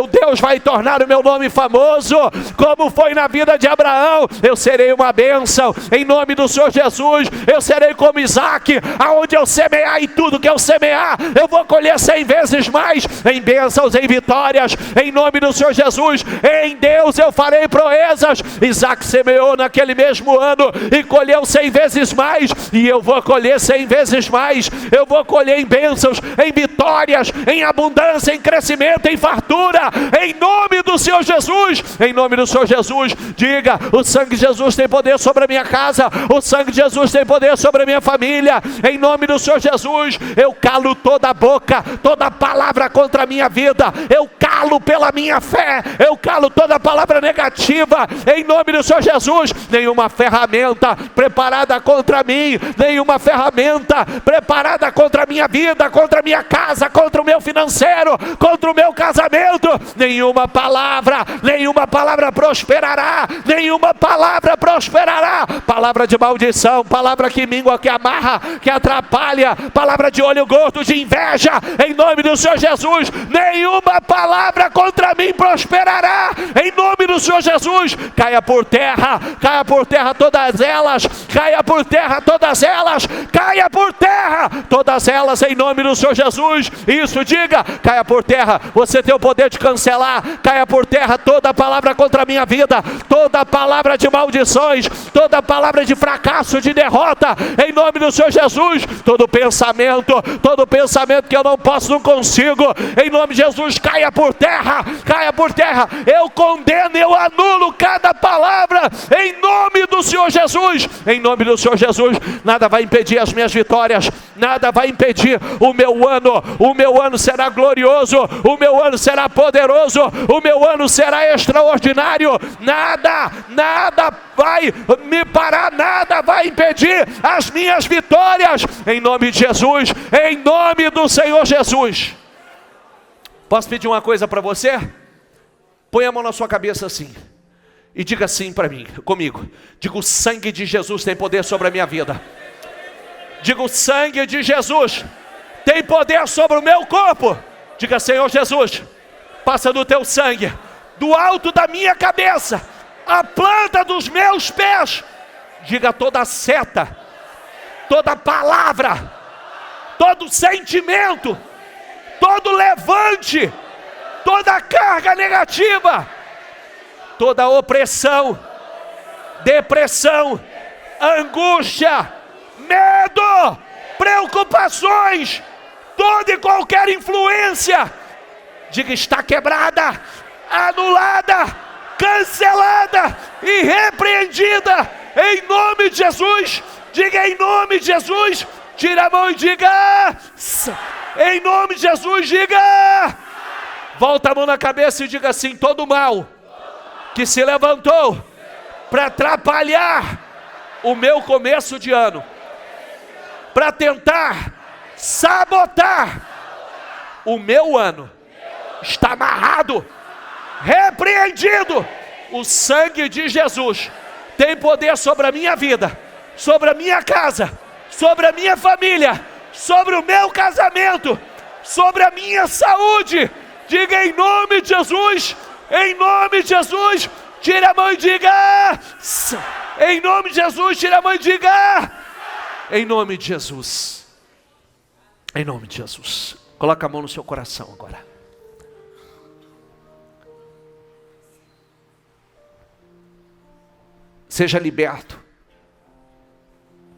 Deus vai tornar o meu nome famoso, como foi na vida de Abraão. Eu serei uma bênção, em nome do Senhor Jesus. Eu serei como Isaac, aonde eu semear, e tudo que eu semear, eu vou colher 100 vezes mais, em bênçãos, em vitórias, em nome do Senhor Jesus. Em Deus eu farei proezas. Isaac semeou naquele mesmo ano e colheu 100 vezes mais, e eu vou colher 100 vezes mais. Eu vou colher em bênçãos, em vitórias, em abundância, em crescimento, em fartura, em nome do Senhor Jesus. Em nome do Senhor Jesus. Diga, o sangue de Jesus tem poder sobre a minha casa, o sangue de Jesus tem poder sobre a minha família, em nome do Senhor Jesus. Eu calo toda a boca, toda palavra contra a minha vida, eu calo pela minha fé, eu calo toda palavra negativa, em nome do Senhor Jesus. Nenhuma ferramenta preparada contra mim, nenhuma ferramenta preparada contra a minha vida, contra a minha casa, contra o meu financeiro, contra o meu casamento, nenhuma palavra prosperará, nenhuma palavra prosperará. Palavra de maldição, palavra que mingua, que amarra, que atrapalha, palavra de olho gordo, de inveja, em nome do Senhor Jesus. Nenhuma palavra contra mim prosperará, em nome do Senhor Jesus. Caia por terra todas elas, caia por terra todas elas, caia por terra todas elas, em nome do Senhor Jesus. Isso, diga, caia por terra. Você tem o poder de cancelar, caia por terra toda palavra contra a minha vida, toda palavra de maldições, toda palavra de fracasso, de derrota, em nome do Senhor Jesus. Todo pensamento que eu não posso, não consigo, em nome de Jesus, caia por terra, caia por terra. Eu condeno, eu anulo cada palavra, em nome do Senhor Jesus. Em nome do Senhor Jesus. Nada vai impedir as minhas vitórias, nada vai impedir o meu ano. O meu ano será glorioso, o meu ano será poderoso, o meu ano será extraordinário. Nada vai me parar, nada vai impedir as minhas vitórias, em nome de Jesus, em nome do Senhor Jesus. Posso pedir uma coisa para você? Põe a mão na sua cabeça assim e diga assim para mim, comigo. Diga, o sangue de Jesus tem poder sobre a minha vida. Diga, o sangue de Jesus tem poder sobre o meu corpo. Diga, Senhor Jesus, passa do teu sangue, do alto da minha cabeça, a planta dos meus pés. Diga, toda seta, toda palavra, todo sentimento, todo levante, toda carga negativa, toda opressão, depressão, angústia, medo, preocupações, toda e qualquer influência, diga, está quebrada, anulada, cancelada e repreendida, Em nome de Jesus. Diga em nome de Jesus. Tira a mão e diga. Em nome de Jesus, diga. Volta a mão na cabeça e diga assim: todo mal que se levantou para atrapalhar o meu começo de ano, para tentar sabotar o meu ano, está amarrado, repreendido. O sangue de Jesus tem poder sobre a minha vida, sobre a minha casa, sobre a minha família, sobre o meu casamento, sobre a minha saúde. Diga em nome de Jesus, em nome de Jesus. Tira a mão e diga. Em nome de Jesus, tira a mão e diga. Em nome de Jesus. Em nome de Jesus. Coloca a mão no seu coração agora. Seja liberto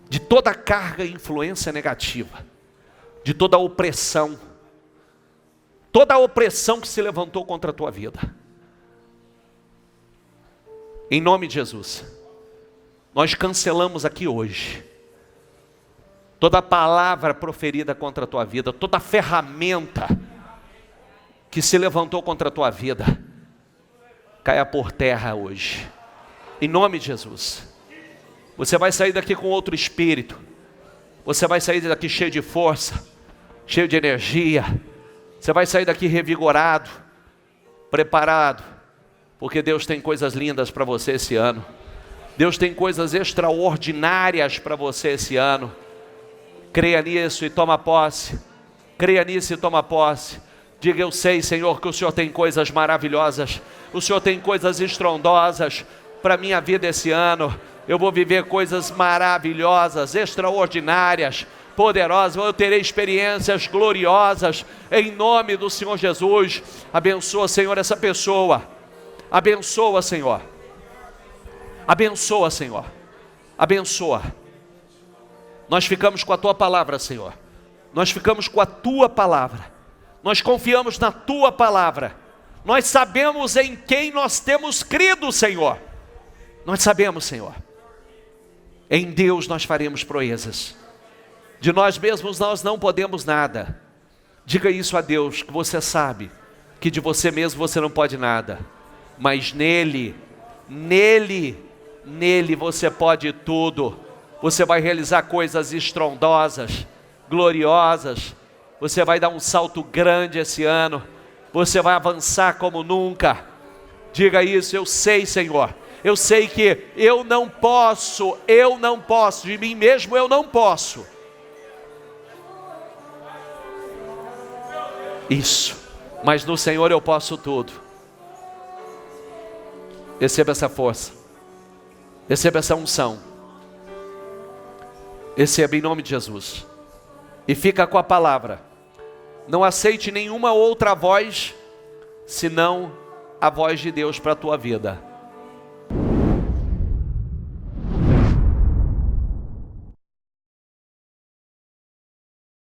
de toda carga e influência negativa, de toda opressão, toda a opressão que se levantou contra a tua vida. Em nome de Jesus, nós cancelamos aqui hoje toda palavra proferida contra a tua vida, toda ferramenta que se levantou contra a tua vida, caia por terra hoje. Em nome de Jesus. Você vai sair daqui com outro espírito. Você vai sair daqui cheio de força, cheio de energia. Você vai sair daqui revigorado, preparado, porque Deus tem coisas lindas para você esse ano. Deus tem coisas extraordinárias para você esse ano. Creia nisso e toma posse. Creia nisso e toma posse. Diga: eu sei, Senhor, que o Senhor tem coisas maravilhosas. O Senhor tem coisas estrondosas para a minha vida esse ano. Eu vou viver coisas maravilhosas, extraordinárias, poderosas. Eu terei experiências gloriosas em nome do Senhor Jesus. Abençoa, Senhor, essa pessoa. Abençoa, Senhor. Abençoa, Senhor. Abençoa. Nós ficamos com a tua palavra, Senhor. Nós ficamos com a tua palavra. Nós confiamos na tua palavra. Nós sabemos em quem nós temos crido, Senhor. Nós sabemos, Senhor. Em Deus nós faremos proezas. De nós mesmos nós não podemos nada. Diga isso a Deus, que você sabe que de você mesmo você não pode nada. Mas nele você pode tudo. Você vai realizar coisas estrondosas, gloriosas. Você vai dar um salto grande esse ano. Você vai avançar como nunca. Diga isso: eu sei, Senhor. Eu sei que eu não posso, de mim mesmo eu não posso. Isso, mas no Senhor eu posso tudo. Receba essa força, receba essa unção, receba em nome de Jesus. E fica com a palavra. Não aceite nenhuma outra voz, senão a voz de Deus para a tua vida.